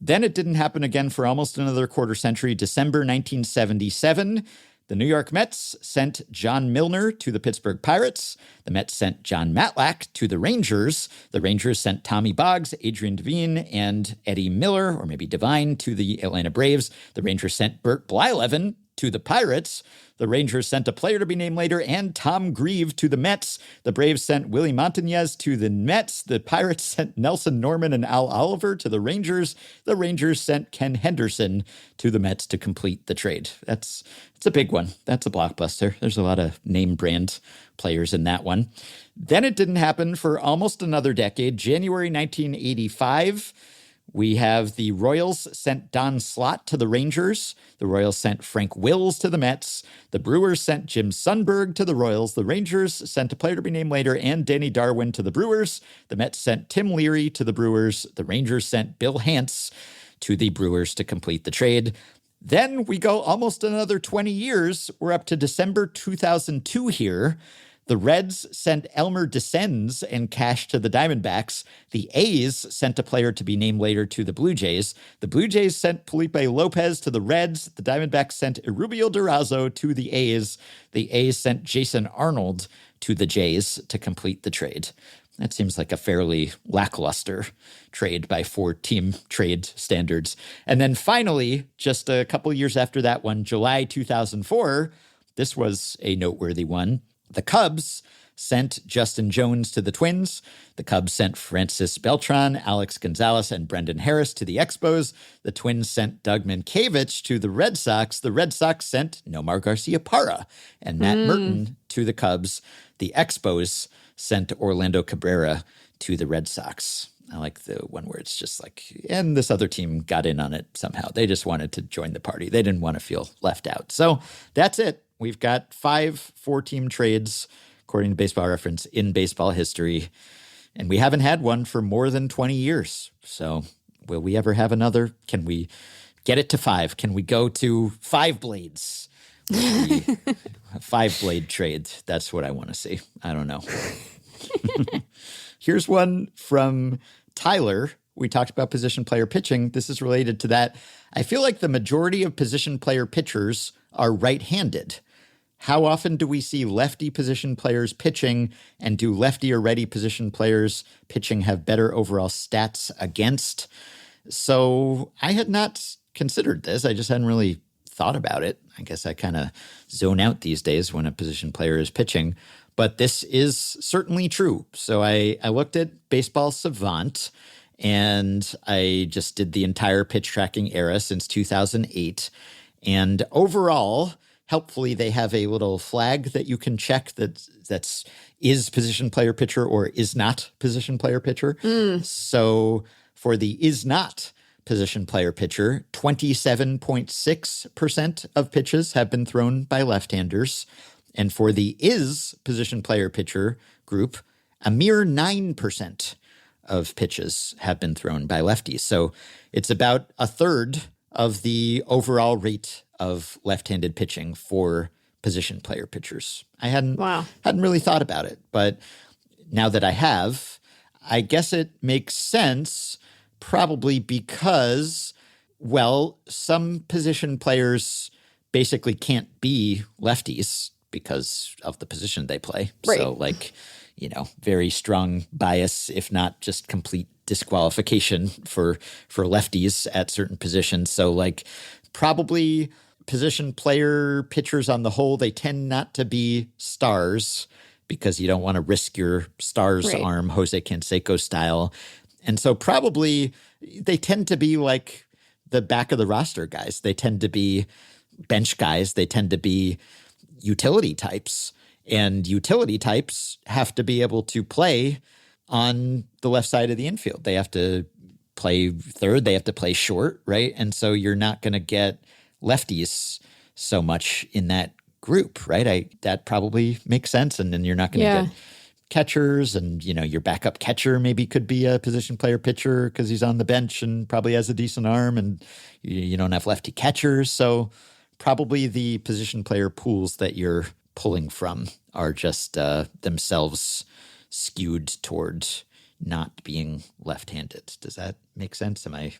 Then it didn't happen again for almost another quarter century. December 1977. The New York Mets sent John Milner to the Pittsburgh Pirates. The Mets sent John Matlack to the Rangers. The Rangers sent Tommy Boggs, Adrian Devine, and Eddie Miller, or maybe Devine, to the Atlanta Braves. The Rangers sent Bert Blyleven to the Pirates. The Rangers sent a player to be named later and Tom Grieve to the Mets. The Braves sent Willie Montañez to the Mets. The Pirates sent Nelson Norman and Al Oliver to the Rangers. The Rangers sent Ken Henderson to the Mets to complete the trade. It's a big one. That's a blockbuster. There's a lot of name brand players in that one. Then it didn't happen for almost another decade. January 1985. We have the Royals sent Don Slott to the Rangers. The Royals sent Frank Wills to the Mets. The Brewers sent Jim Sundberg to the Royals. The Rangers sent a player to be named later and Danny Darwin to the Brewers. The Mets sent Tim Leary to the Brewers. The Rangers sent Bill Hance to the Brewers to complete the trade. Then we go almost another 20 years. We're up to December 2002 here. The Reds sent Elmer Descends and Cash to the Diamondbacks. The A's sent a player to be named later to the Blue Jays. The Blue Jays sent Felipe Lopez to the Reds. The Diamondbacks sent Erubio Durazo to the A's. The A's sent Jason Arnold to the Jays to complete the trade. That seems like a fairly lackluster trade by 4-team trade standards. And then finally, just a couple years after that one, July 2004, this was a noteworthy one. The Cubs sent Justin Jones to the Twins. The Cubs sent Francis Beltran, Alex Gonzalez, and Brendan Harris to the Expos. The Twins sent Doug Minkiewicz to the Red Sox. The Red Sox sent Nomar Garciaparra and Matt Merton to the Cubs. The Expos sent Orlando Cabrera to the Red Sox. I like the one where it's just like, and this other team got in on it somehow. They just wanted to join the party. They didn't want to feel left out. So that's it. We've got 5 4-team trades, according to Baseball Reference, in baseball history. And we haven't had one for more than 20 years. So will we ever have another? Can we get it to 5? Can we go to 5 blades? 5-blade trade. That's what I want to see. I don't know. Here's one from Tyler. We talked about position player pitching. This is related to that. I feel like the majority of position player pitchers are right-handed. How often do we see lefty position players pitching, and do lefty or righty position players pitching have better overall stats against? So I had not considered this. I just hadn't really thought about it. I guess I kind of zone out these days when a position player is pitching. But this is certainly true. So I looked at Baseball Savant, and I just did the entire pitch tracking era since 2008. And overall, helpfully, they have a little flag that you can check that's is position player pitcher or is not position player pitcher. So for the is not position player pitcher, 27.6% of pitches have been thrown by left-handers. And for the is position player pitcher group, a mere 9% of pitches have been thrown by lefties. So it's about a third of the overall rate of left-handed pitching for position player pitchers. I hadn't really thought about it, but now that I have, I guess it makes sense probably because, well, some position players basically can't be lefties because of the position they play. Right. So very strong bias, if not just complete disqualification for lefties at certain positions. So probably position player pitchers on the whole, they tend not to be stars because you don't want to risk your star's arm, Jose Canseco style. And so probably they tend to be like the back of the roster guys. They tend to be bench guys. They tend to be utility types. And utility types have to be able to play on the left side of the infield. They have to play third. They have to play short, right? And so you're not going to get lefties so much in that group, right? That probably makes sense. And then you're not going to get catchers, and your backup catcher maybe could be a position player pitcher because he's on the bench and probably has a decent arm, and you don't have lefty catchers. So probably the position player pools that you're pulling from are just themselves skewed toward not being left-handed. Does that make sense? Am I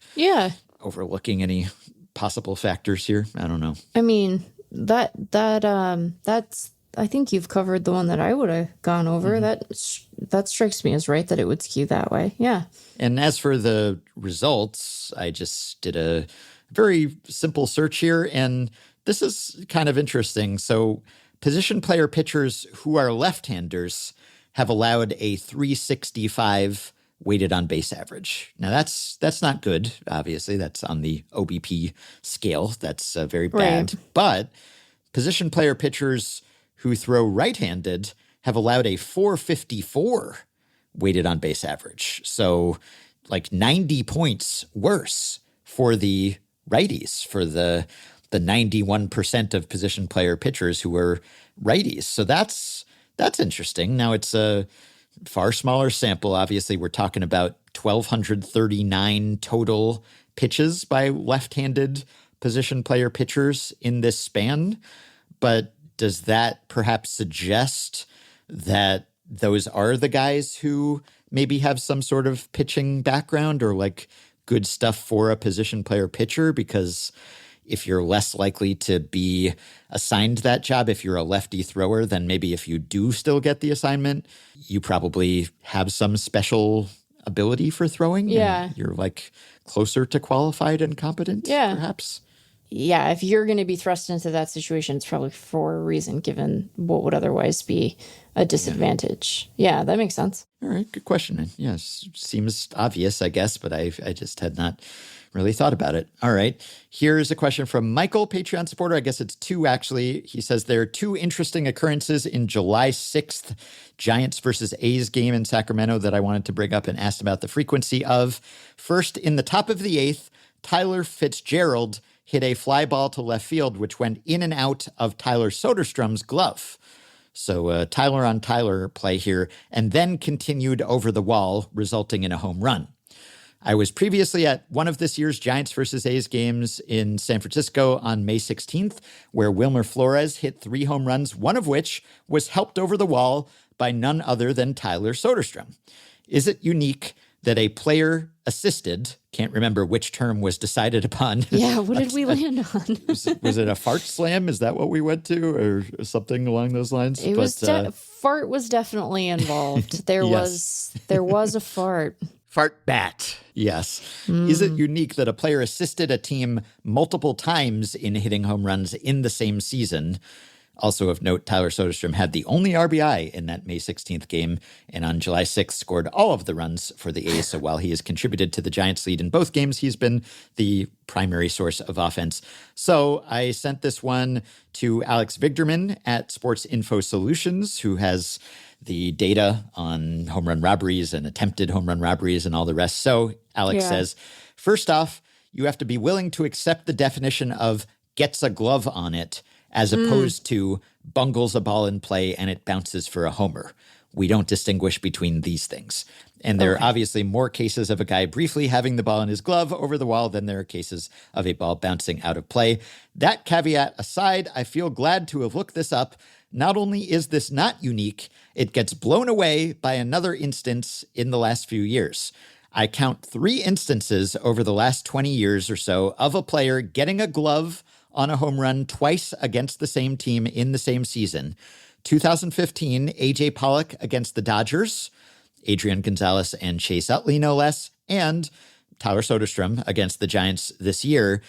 overlooking any possible factors here? I don't know. I mean, that's I think you've covered the one that I would have gone over. That strikes me as right, that it would skew that way. Yeah. And as for the results, I just did a very simple search here, and this is kind of interesting. So position player pitchers who are left-handers have allowed a 365 weighted on base average. Now that's not good. Obviously, that's on the OBP scale. That's very bad. Right. But position player pitchers who throw right-handed have allowed a 454 weighted on base average. So 90 points worse for the righties, for the 91% of position player pitchers who are righties. So that's interesting. Now it's a far smaller sample. Obviously, we're talking about 1,239 total pitches by left-handed position player pitchers in this span. But does that perhaps suggest that those are the guys who maybe have some sort of pitching background or good stuff for a position player pitcher? Because if you're less likely to be assigned that job, if you're a lefty thrower, then maybe if you do still get the assignment, you probably have some special ability for throwing. Yeah. You're closer to qualified and competent, perhaps. Yeah, if you're going to be thrust into that situation, it's probably for a reason, given what would otherwise be a disadvantage. Yeah, that makes sense. All right, good question. Yes, seems obvious, I guess, but I just had not really thought about it. All right, here's a question from Michael, Patreon supporter. I guess it's two, actually. He says, there are two interesting occurrences in July 6th, Giants versus A's game in Sacramento that I wanted to bring up and asked about the frequency of. First, in the top of the eighth, Tyler Fitzgerald hit a fly ball to left field, which went in and out of Tyler Soderstrom's glove. So Tyler on Tyler play here, and then continued over the wall, resulting in a home run. I was previously at one of this year's Giants versus A's games in San Francisco on May 16th, where Wilmer Flores hit 3 home runs, one of which was helped over the wall by none other than Tyler Soderstrom. Is it unique that a player assisted, can't remember which term was decided upon. Yeah, what did we land on? was it a fart slam? Is that what we went to, or something along those lines? Fart was definitely involved. There was a fart. Fart bat. Yes. Is it unique that a player assisted a team multiple times in hitting home runs in the same season? Also of note, Tyler Soderstrom had the only RBI in that May 16th game, and on July 6th scored all of the runs for the A's. So while he has contributed to the Giants' lead in both games, he's been the primary source of offense. So I sent this one to Alex Vigderman at Sports Info Solutions, who has the data on home run robberies and attempted home run robberies and all the rest. So Alex says, first off, you have to be willing to accept the definition of gets a glove on it, as opposed to bungles a ball in play and it bounces for a homer. We don't distinguish between these things. And there are obviously more cases of a guy briefly having the ball in his glove over the wall than there are cases of a ball bouncing out of play. That caveat aside, I feel glad to have looked this up. Not only is this not unique, it gets blown away by another instance in the last few years. I count 3 instances over the last 20 years or so of a player getting a glove on a home run twice against the same team in the same season. 2015, A.J. Pollock against the Dodgers, Adrian Gonzalez and Chase Utley, no less, and Tyler Soderstrom against the Giants this year.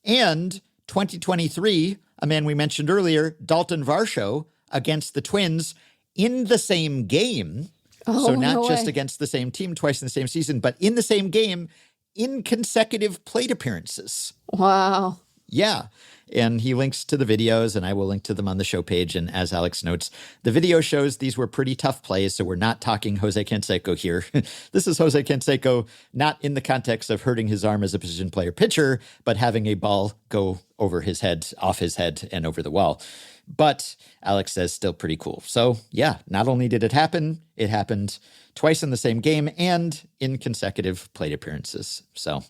And 2023, a man we mentioned earlier, Dalton Varsho against the Twins in the same game. So not just against the same team twice in the same season, but in the same game in consecutive plate appearances. Wow. Yeah. And he links to the videos, and I will link to them on the show page. And as Alex notes, the video shows these were pretty tough plays, so we're not talking Jose Canseco here. This is Jose Canseco not in the context of hurting his arm as a position player pitcher, but having a ball go over his head, off his head, and over the wall. But Alex says still pretty cool. So yeah, not only did it happened twice in the same game and in consecutive plate appearances. So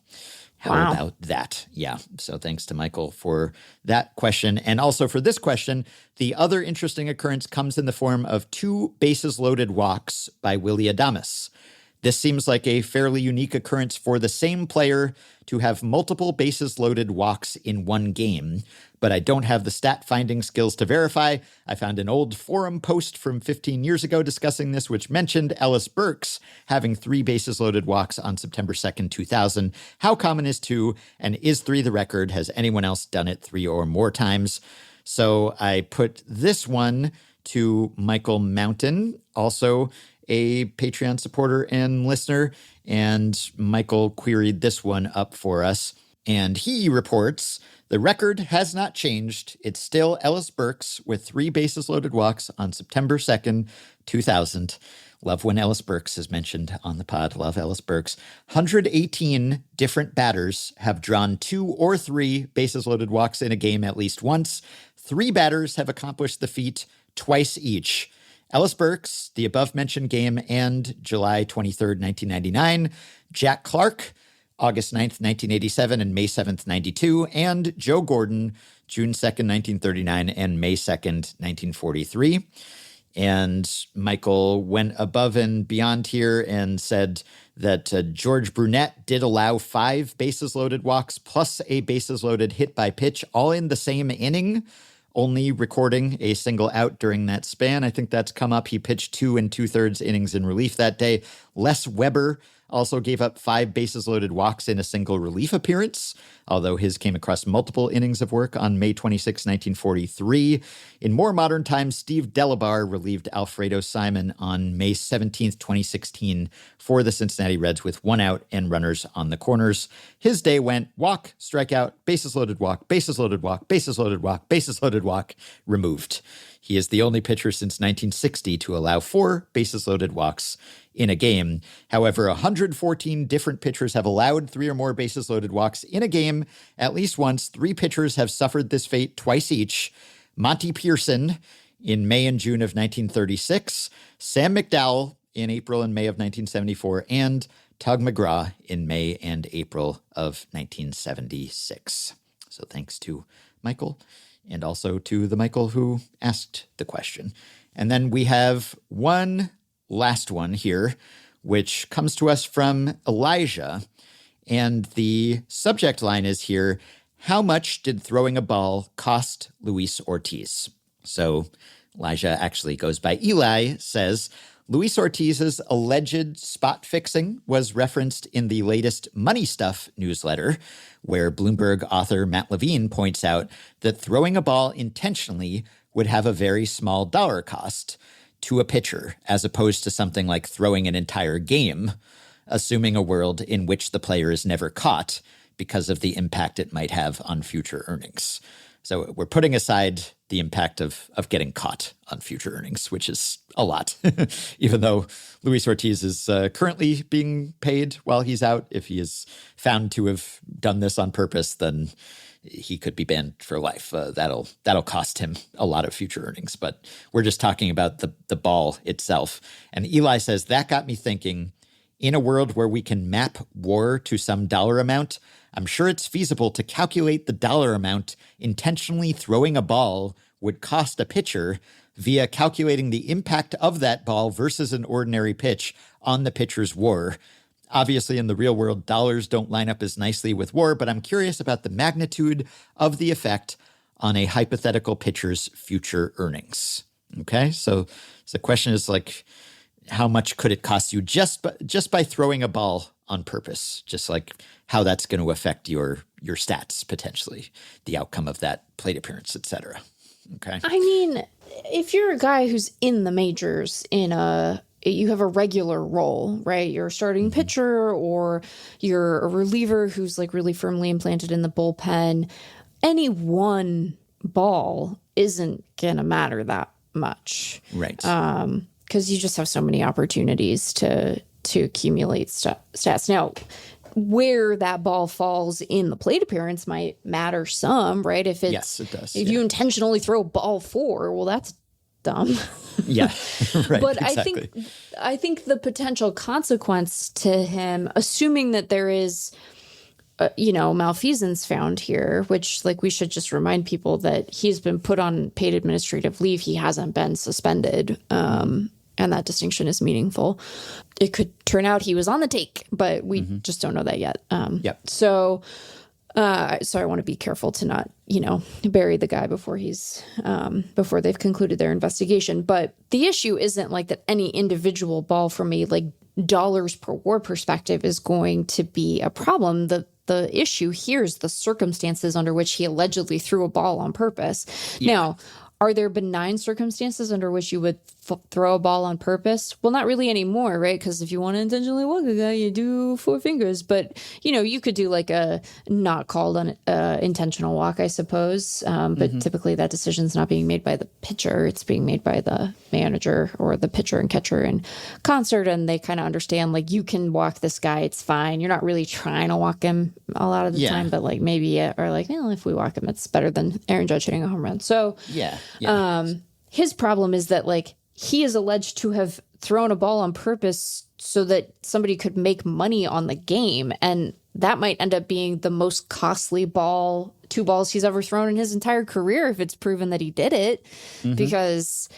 how about that? Yeah. So thanks to Michael for that question. And also for this question, the other interesting occurrence comes in the form of 2 bases loaded walks by Willy Adames. This seems like a fairly unique occurrence for the same player to have multiple bases loaded walks in one game, but I don't have the stat finding skills to verify. I found an old forum post from 15 years ago discussing this, which mentioned Ellis Burks having 3 bases loaded walks on September 2nd, 2000. How common is 2, and is 3 the record? Has anyone else done it 3 or more times? So I put this one to Michael Mountain, also a Patreon supporter and listener, and Michael queried this one up for us. And he reports, the record has not changed. It's still Ellis Burks with 3 bases loaded walks on September 2nd, 2000. Love when Ellis Burks is mentioned on the pod. Love Ellis Burks. 118 different batters have drawn 2 or 3 bases loaded walks in a game at least once. 3 batters have accomplished the feat twice each. Ellis Burks, the above-mentioned game, and July 23rd, 1999. Jack Clark, August 9th, 1987, and May 7th, 92. And Joe Gordon, June 2nd, 1939, and May 2nd, 1943. And Michael went above and beyond here and said that George Brunette did allow 5 bases-loaded walks plus a bases-loaded hit by pitch, all in the same inning, only recording a single out during that span. I think that's come up. He pitched 2 2/3 innings in relief that day. Les Weber also gave up 5 bases-loaded walks in a single relief appearance, although his came across multiple innings of work on May 26, 1943. In more modern times, Steve Delabar relieved Alfredo Simon on May 17, 2016 for the Cincinnati Reds with 1 out and runners on the corners. His day went walk, strikeout, bases-loaded walk, bases-loaded walk, bases-loaded walk, bases-loaded walk, removed. He is the only pitcher since 1960 to allow 4 bases-loaded walks in a game. However, 114 different pitchers have allowed 3 or more bases-loaded walks in a game at least once. 3 pitchers have suffered this fate twice each. Monty Pearson in May and June of 1936, Sam McDowell in April and May of 1974, and Tug McGraw in May and April of 1976. So thanks to Michael, and also to the Michael who asked the question. And then we have one last one here, which comes to us from Elijah. And the subject line is here, how much did throwing a ball cost Luis Ortiz? So Elijah actually goes by Eli, says, Luis Ortiz's alleged spot fixing was referenced in the latest Money Stuff newsletter, where Bloomberg author Matt Levine points out that throwing a ball intentionally would have a very small dollar cost to a pitcher, as opposed to something like throwing an entire game, assuming a world in which the player is never caught because of the impact it might have on future earnings. So we're putting aside the impact of getting caught on future earnings, which is a lot, even though Luis Ortiz is currently being paid while he's out. If he is found to have done this on purpose, then he could be banned for life. That'll cost him a lot of future earnings. But we're just talking about the ball itself. And Eli says, that got me thinking, in a world where we can map WAR to some dollar amount, I'm sure it's feasible to calculate the dollar amount intentionally throwing a ball would cost a pitcher via calculating the impact of that ball versus an ordinary pitch on the pitcher's WAR. Obviously, in the real world, dollars don't line up as nicely with WAR, but I'm curious about the magnitude of the effect on a hypothetical pitcher's future earnings. Okay, so the question is like, how much could it cost you just by throwing a ball on purpose? Just like how that's going to affect your stats, potentially, the outcome of that plate appearance, et cetera. Okay. I mean, if you're a guy who's in the majors you have a regular role, right? You're a starting pitcher or you're a reliever who's like really firmly implanted in the bullpen. Any one ball isn't going to matter that much. Right. Because you just have so many opportunities to accumulate stats. Now, where that ball falls in the plate appearance might matter some, right? Yes, it does. If you intentionally throw ball 4, well, that's dumb. Yeah, right. But exactly. I think the potential consequence to him, assuming that there is, malfeasance found here, which like we should just remind people that he's been put on paid administrative leave. He hasn't been suspended. And that distinction is meaningful. It could turn out he was on the take, but we just don't know that yet. Yep. So I want to be careful to not, bury the guy before before they've concluded their investigation. But the issue isn't like that any individual ball from a like dollars per WAR perspective is going to be a problem. The issue here is the circumstances under which he allegedly threw a ball on purpose. Yeah. Now, are there benign circumstances under which you would throw a ball on purpose? Well, not really anymore, right? Because if you want to intentionally walk a guy, you do 4 fingers. But, you could do like a not called intentional walk, I suppose. But typically that decision's not being made by the pitcher. It's being made by the manager or the pitcher and catcher in concert. And they kind of understand, like, you can walk this guy. It's fine. You're not really trying to walk him a lot of the time. But, like, maybe or like, if we walk him, it's better than Aaron Judge hitting a home run. So, his problem is that, like, he is alleged to have thrown a ball on purpose so that somebody could make money on the game. And that might end up being the most costly two balls he's ever thrown in his entire career if it's proven that he did it, because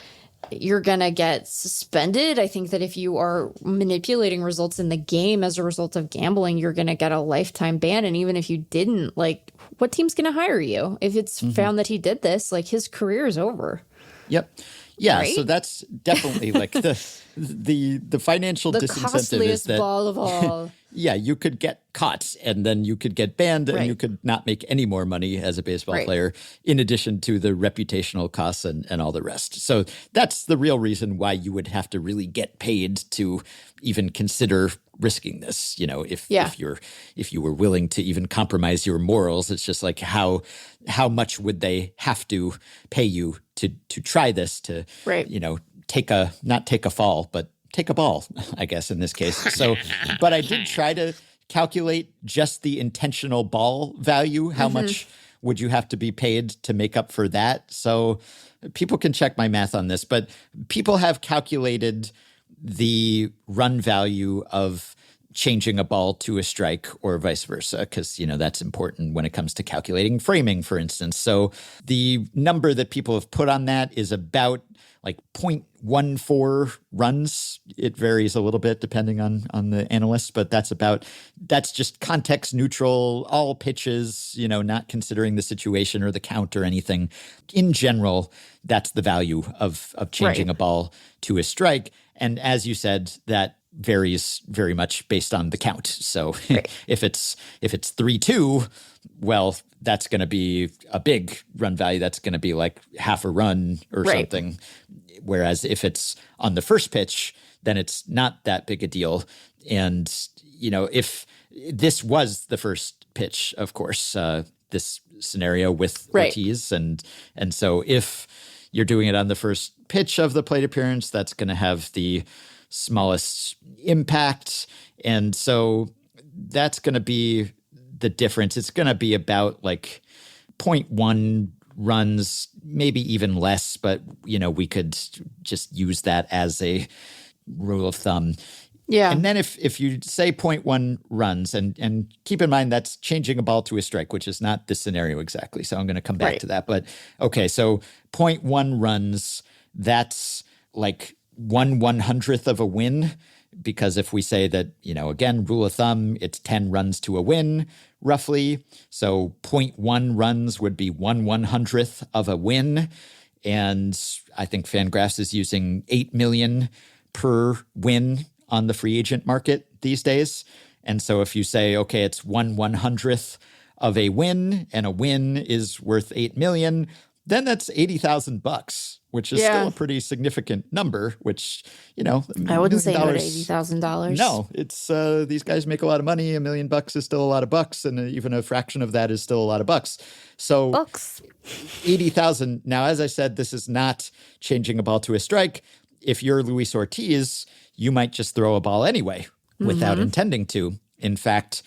you're going to get suspended. I think that if you are manipulating results in the game as a result of gambling, you're going to get a lifetime ban. And even if you didn't, like, what team's going to hire you? If it's found that he did this, like, his career is over. Yep. Yeah, right? So that's definitely like the financial the disincentive costliest is that ball of all. Yeah, you could get caught and then you could get banned and you could not make any more money as a baseball player, in addition to the reputational costs and all the rest. So that's the real reason why you would have to really get paid to even consider risking this. If you were willing to even compromise your morals, it's just like how much would they have to pay you to try this, to not take a fall, but take a ball, I guess, in this case. So, but I did try to calculate just the intentional ball value. How much would you have to be paid to make up for that? So people can check my math on this, but people have calculated the run value of changing a ball to a strike or vice versa, because, that's important when it comes to calculating framing, for instance. So the number that people have put on that is about like 0.14 runs. It varies a little bit depending on the analyst, but that's just context neutral, all pitches, not considering the situation or the count or anything. In general, that's the value of changing a ball to a strike. And as you said, that varies very much based on the count. So if it's 3-2, well, that's going to be a big run value. That's going to be like half a run or something. Whereas if it's on the first pitch, then it's not that big a deal. And, if this was the first pitch, of course, this scenario with Ortiz. And so if you're doing it on the first pitch of the plate appearance, that's going to have the smallest impact. And so that's going to be the difference. It's going to be about like 0.1 runs, maybe even less, but, we could just use that as a rule of thumb. Yeah. And then if you say 0.1 runs, and keep in mind that's changing a ball to a strike, which is not the scenario exactly. So I'm going to come back to that. But okay, so 0.1 runs, that's like 1/100th of a win. Because if we say that, again, rule of thumb, it's 10 runs to a win, roughly. So 0.1 runs would be 1/100th of a win. And I think FanGraphs is using 8 million per win on the free agent market these days. And so if you say, okay, it's 1/100th of a win, and a win is worth 8 million, then that's $80,000, which is still a pretty significant number, which, I wouldn't say no to $80,000. No, it's these guys make a lot of money. $1 million is still a lot of bucks, and even a fraction of that is still a lot of bucks. So bucks. 80,000. Now, as I said, this is not changing a ball to a strike. If you're Luis Ortiz, you might just throw a ball anyway without intending to. In fact,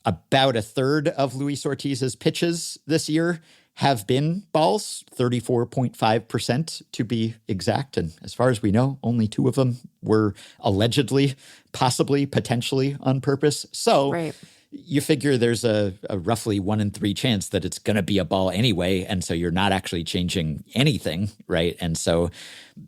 about a third of Luis Ortiz's pitches this year have been balls, 34.5% to be exact. And as far as we know, only 2 of them were allegedly, possibly, potentially on purpose. So you figure there's a roughly 1 in 3 chance that it's going to be a ball anyway. And so you're not actually changing anything, right? And so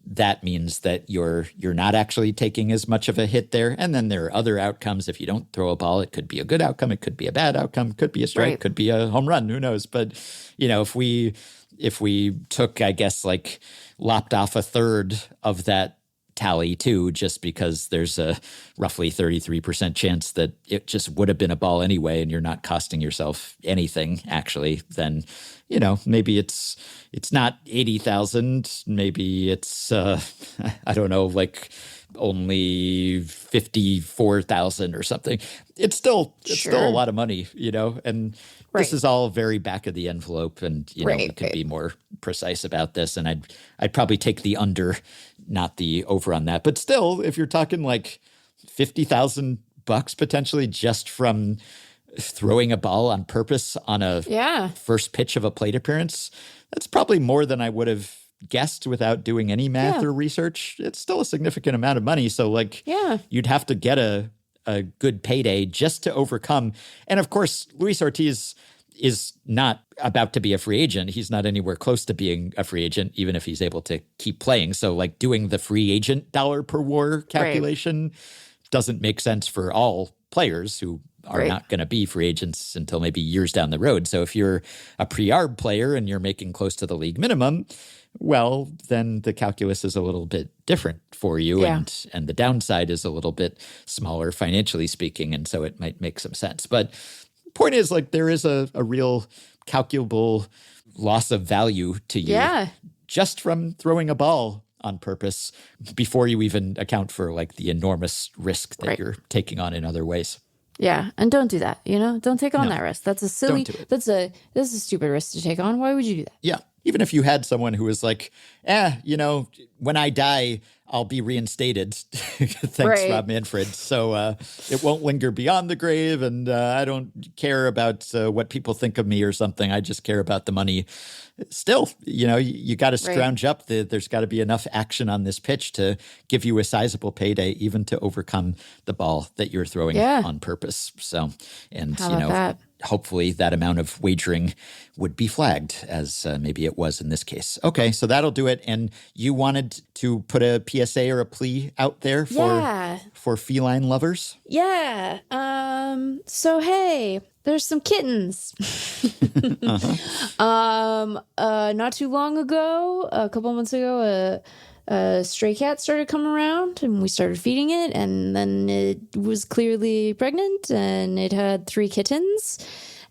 that means that you're not actually taking as much of a hit there. And then there are other outcomes. If you don't throw a ball, it could be a good outcome. It could be a bad outcome. Could be a strike. Could be a home run. Who knows? But, if we took, I guess, like lopped off a third of that tally too, just because there's a roughly 33% chance that it just would have been a ball anyway, and you're not costing yourself anything actually, then, maybe it's not 80,000. Maybe it's, I don't know, like only 54,000 or something. It's still a lot of money, and this is all very back of the envelope, and we could be more precise about this, and I'd probably take the under, not the over on that. But still, if you're talking like $50,000 potentially just from throwing a ball on purpose on a first pitch of a plate appearance, that's probably more than I would have guessed without doing any math or research. It's still a significant amount of money. So you'd have to get a good payday just to overcome. And of course, Luis Ortiz is not about to be a free agent. He's not anywhere close to being a free agent, even if he's able to keep playing. So doing the free agent dollar per WAR calculation doesn't make sense for all players who are not going to be free agents until maybe years down the road. So if you're a pre-arb player and you're making close to the league minimum, well, then the calculus is a little bit different for you, and the downside is a little bit smaller financially speaking, and so it might make some sense. But the point is, there is a real calculable loss of value to you just from throwing a ball on purpose before you even account for the enormous risk that you're taking on in other ways. Yeah, and don't do that. Don't take on that risk. That's a silly. That's a stupid risk to take on. Why would you do that? Yeah. Even if you had someone who was like, when I die, I'll be reinstated. Thanks, Rob Manfred. So it won't linger beyond the grave, and I don't care about what people think of me or something. I just care about the money. Still, you got to scrounge up. There's got to be enough action on this pitch to give you a sizable payday, even to overcome the ball that you're throwing on purpose. So, and hopefully that amount of wagering would be flagged, as maybe it was in this case. Okay, so that'll do it. And you wanted to put a PSA or a plea out there for feline lovers? Yeah. So, hey, there's some kittens. Not too long ago, a couple months ago, a stray cat started coming around and we started feeding it, and then it was clearly pregnant and it had 3 kittens,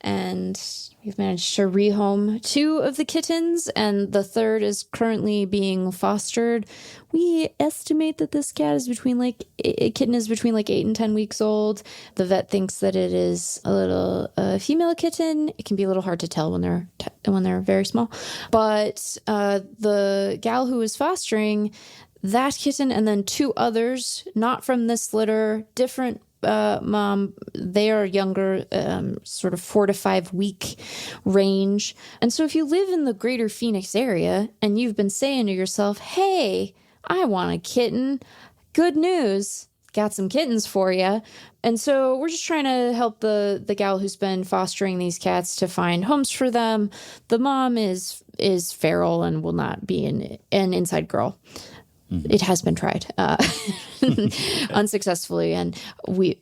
and we've managed to rehome 2 of the kittens, and the 3rd is currently being fostered. We estimate that this cat is between a kitten is between 8 and 10 weeks old. The vet thinks that it is a little female kitten. It can be a little hard to tell when they're very small. But the gal who is fostering that kitten and then 2 others, not from this litter, different mom, they are younger, sort of 4 to 5 week range. And so if you live in the greater Phoenix area and you've been saying to yourself, hey, I want a kitten, good news, got some kittens for you. And so we're just trying to help the gal who's been fostering these cats to find homes for them. The mom is feral and will not be an inside girl. It has been tried unsuccessfully, and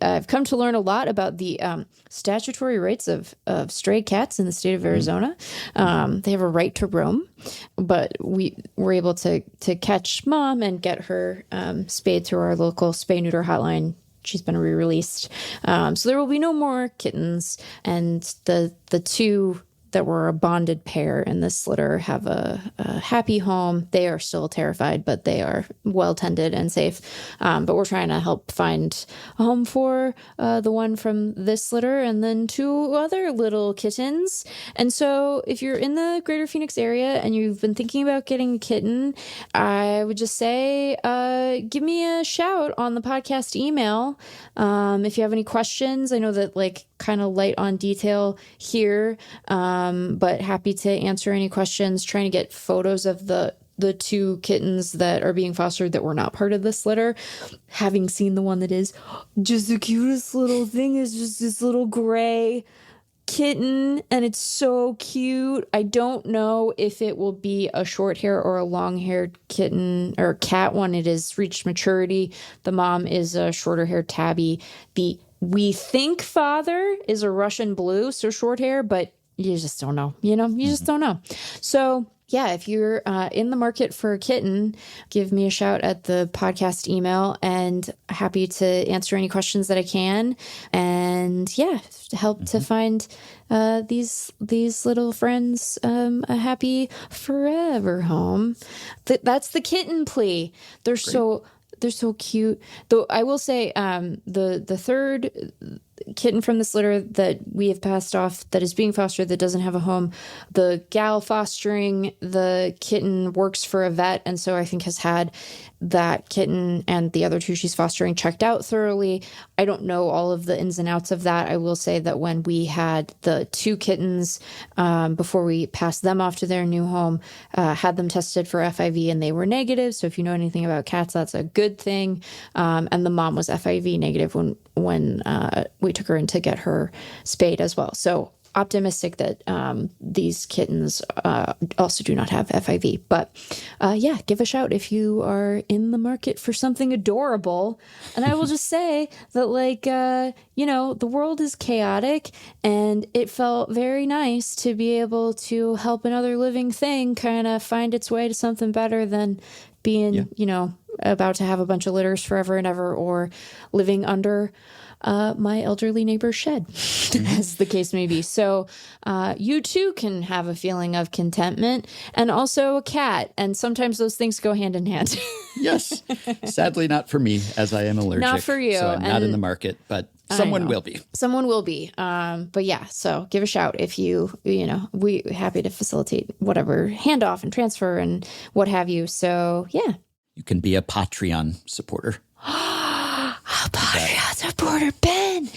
I've come to learn a lot about the statutory rights of stray cats in the state of Arizona. They have a right to roam, but we were able to catch mom and get her spayed through our local spay-neuter hotline. She's been re-released, so there will be no more kittens, and the 2 that were a bonded pair in this litter have a happy home. They are still terrified, but they are well tended and safe. But we're trying to help find a home for the one from this litter and then 2 other little kittens. And so if you're in the greater Phoenix area and you've been thinking about getting a kitten, I would just say give me a shout on the podcast email. If you have any questions, I know that kind of light on detail here, but happy to answer any questions, trying to get photos of the 2 kittens that are being fostered that were not part of this litter. Having seen the one that is just the cutest little thing is just this little gray kitten, and it's so cute. I don't know if it will be a short hair or a long haired kitten or cat when it has reached maturity. The mom is a shorter haired tabby. We think father is a Russian blue, so short hair, but you just don't know. You just don't know. So yeah, if you're in the market for a kitten, give me a shout at the podcast email, and happy to answer any questions that I can. And yeah, help to find these little friends a happy forever home. That's the kitten plea. They're so cute. Though I will say the 3rd kitten from this litter that we have passed off that is being fostered that doesn't have a home, the gal fostering the kitten works for a vet, and so I think has had that kitten and the other 2 she's fostering checked out thoroughly. I don't know all of the ins and outs of that. I will say that when we had the 2 kittens before we passed them off to their new home, had them tested for FIV and they were negative. So if you know anything about cats, that's a good thing. And the mom was FIV negative when we took her in to get her spayed as well. So optimistic that these kittens also do not have FIV. But yeah, give a shout if you are in the market for something adorable. And I will just say that the world is chaotic, and it felt very nice to be able to help another living thing kind of find its way to something better than being, about to have a bunch of litters forever and ever, or living under my elderly neighbor's shed, as the case may be. So you too can have a feeling of contentment, and also a cat. And sometimes those things go hand in hand. Yes. Sadly, not for me, as I am allergic. Not for you. So I'm not in the market, but someone will be. Someone will be. But yeah, so give a shout if we happy to facilitate whatever handoff and transfer and what have you. So yeah. You can be a Patreon supporter. A Patreon supporter, Ben.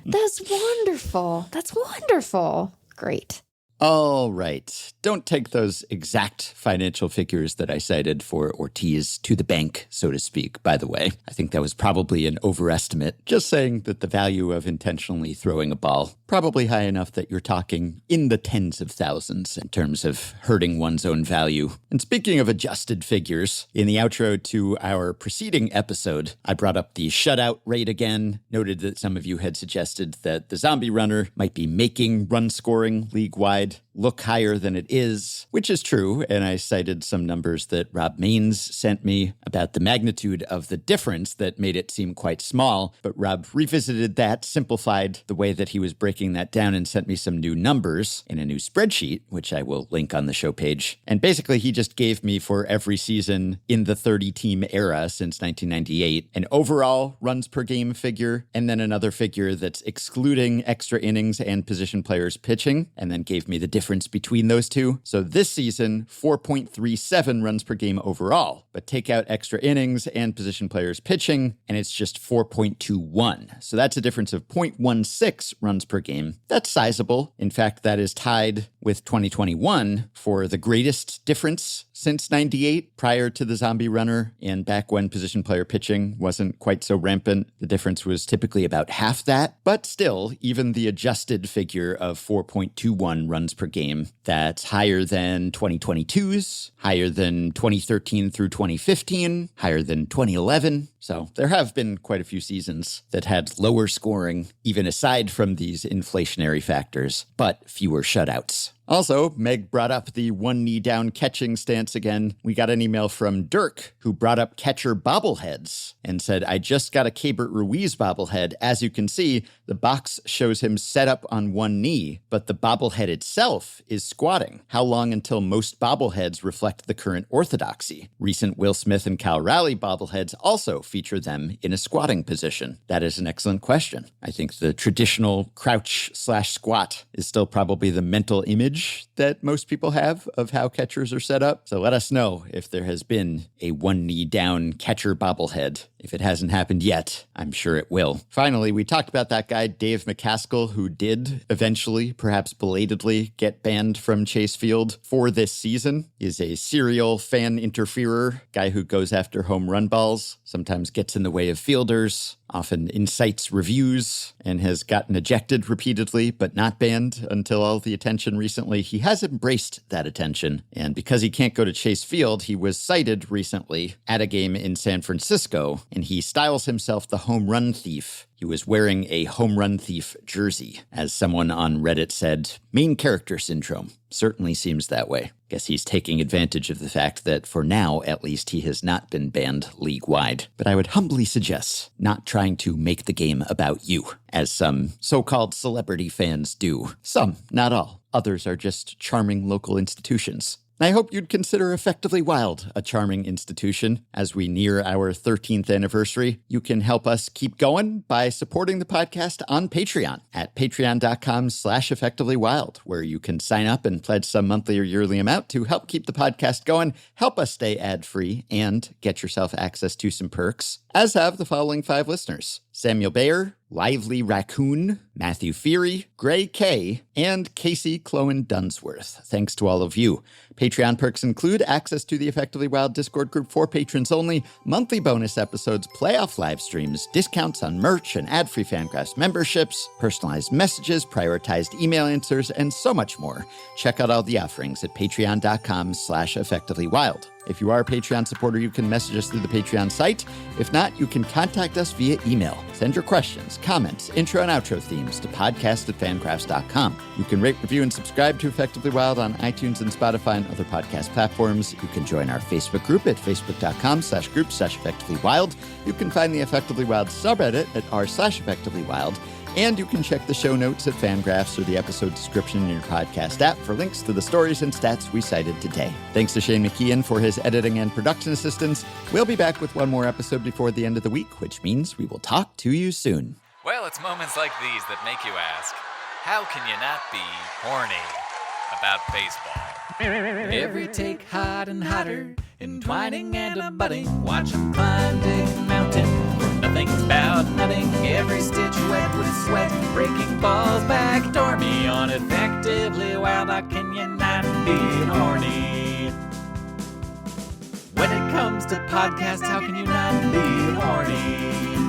That's wonderful. That's wonderful. Great. All right. Don't take those exact financial figures that I cited for Ortiz to the bank, so to speak, by the way. I think that was probably an overestimate. Just saying that the value of intentionally throwing a ball, probably high enough that you're talking in the tens of thousands in terms of hurting one's own value. And speaking of adjusted figures, in the outro to our preceding episode, I brought up the shutout rate again, noted that some of you had suggested that the zombie runner might be making run scoring league-wide look higher than it is, which is true, and I cited some numbers that Rob Maines sent me about the magnitude of the difference that made it seem quite small, but Rob revisited that, simplified the way that he was breaking that down, and sent me some new numbers in a new spreadsheet, which I will link on the show page. And basically, he just gave me for every season in the 30-team era since 1998 an overall runs per game figure, and then another figure that's excluding extra innings and position players pitching, and then gave me the difference between those two. So this season, 4.37 runs per game overall, but take out extra innings and position players pitching, and it's just 4.21. So that's a difference of 0.16 runs per game. That's sizable. In fact, that is tied with 2021 for the greatest difference since 98, prior to the zombie runner, and back when position player pitching wasn't quite so rampant. The difference was typically about half that, but still, even the adjusted figure of 4.21 runs per game, that's higher than 2022's, higher than 2013 through 2015, higher than 2011. So there have been quite a few seasons that had lower scoring, even aside from these inflationary factors, but fewer shutouts. Also, Meg brought up the one knee down catching stance again. We got an email from Dirk, who brought up catcher bobbleheads and said, I just got a Keibert Ruiz bobblehead. As you can see, the box shows him set up on one knee, but the bobblehead itself is squatting. How long until most bobbleheads reflect the current orthodoxy? Recent Will Smith and Cal Raleigh bobbleheads also feature them in a squatting position. That is an excellent question. I think the traditional crouch/squat is still probably the mental image that most people have of how catchers are set up. So let us know if there has been a one knee down catcher bobblehead. If it hasn't happened yet, I'm sure it will. Finally, we talked about that guy, Dave McCaskill, who did eventually, perhaps belatedly, get banned from Chase Field for this season. Is a serial fan interferer, guy who goes after home run balls, sometimes gets in the way of fielders, often incites reviews, and has gotten ejected repeatedly, but not banned until all the attention recently. He has embraced that attention, and because he can't go to Chase Field, he was cited recently at a game in San Francisco, and he styles himself the home run thief. He was wearing a home run thief jersey. As someone on Reddit said, main character syndrome. Certainly seems that way. Guess he's taking advantage of the fact that for now, at least, he has not been banned league-wide. But I would humbly suggest not trying to make the game about you, as some so-called celebrity fans do. Some, not all. Others are just charming local institutions. I hope you'd consider Effectively Wild a charming institution as we near our 13th anniversary. You can help us keep going by supporting the podcast on Patreon at patreon.com/effectivelywild, where you can sign up and pledge some monthly or yearly amount to help keep the podcast going, help us stay ad-free, and get yourself access to some perks, as have the following 5 listeners: Samuel Bayer, Lively Raccoon, Matthew Feary, Gray K, and Casey Clowen Dunsworth. Thanks to all of you. Patreon perks include access to the Effectively Wild Discord group for patrons only, monthly bonus episodes, playoff live streams, discounts on merch and ad-free FanGraphs memberships, personalized messages, prioritized email answers, and so much more. Check out all the offerings at patreon.com/effectivelywild. If you are a Patreon supporter, you can message us through the Patreon site. If not, you can contact us via email. Send your questions, comments, intro and outro themes to podcast@fangraphs.com. You can rate, review, and subscribe to Effectively Wild on iTunes and Spotify and other podcast platforms. You can join our Facebook group at facebook.com/group/effectivelywild. You can find the Effectively Wild subreddit at r/effectivelywild. And you can check the show notes at FanGraphs or the episode description in your podcast app for links to the stories and stats we cited today. Thanks to Shane McKeon for his editing and production assistance. We'll be back with one more episode before the end of the week, which means we will talk to you soon. Well, it's moments like these that make you ask, how can you not be horny about baseball? Every take hot and hotter, entwining and abutting. Watch 'em climb Dick Mountain, where nothing's about nothing. Every stitch wet with sweat, breaking balls backdoor me on effectively wild. How can you not be horny? When it comes to podcasts, how can you not be horny?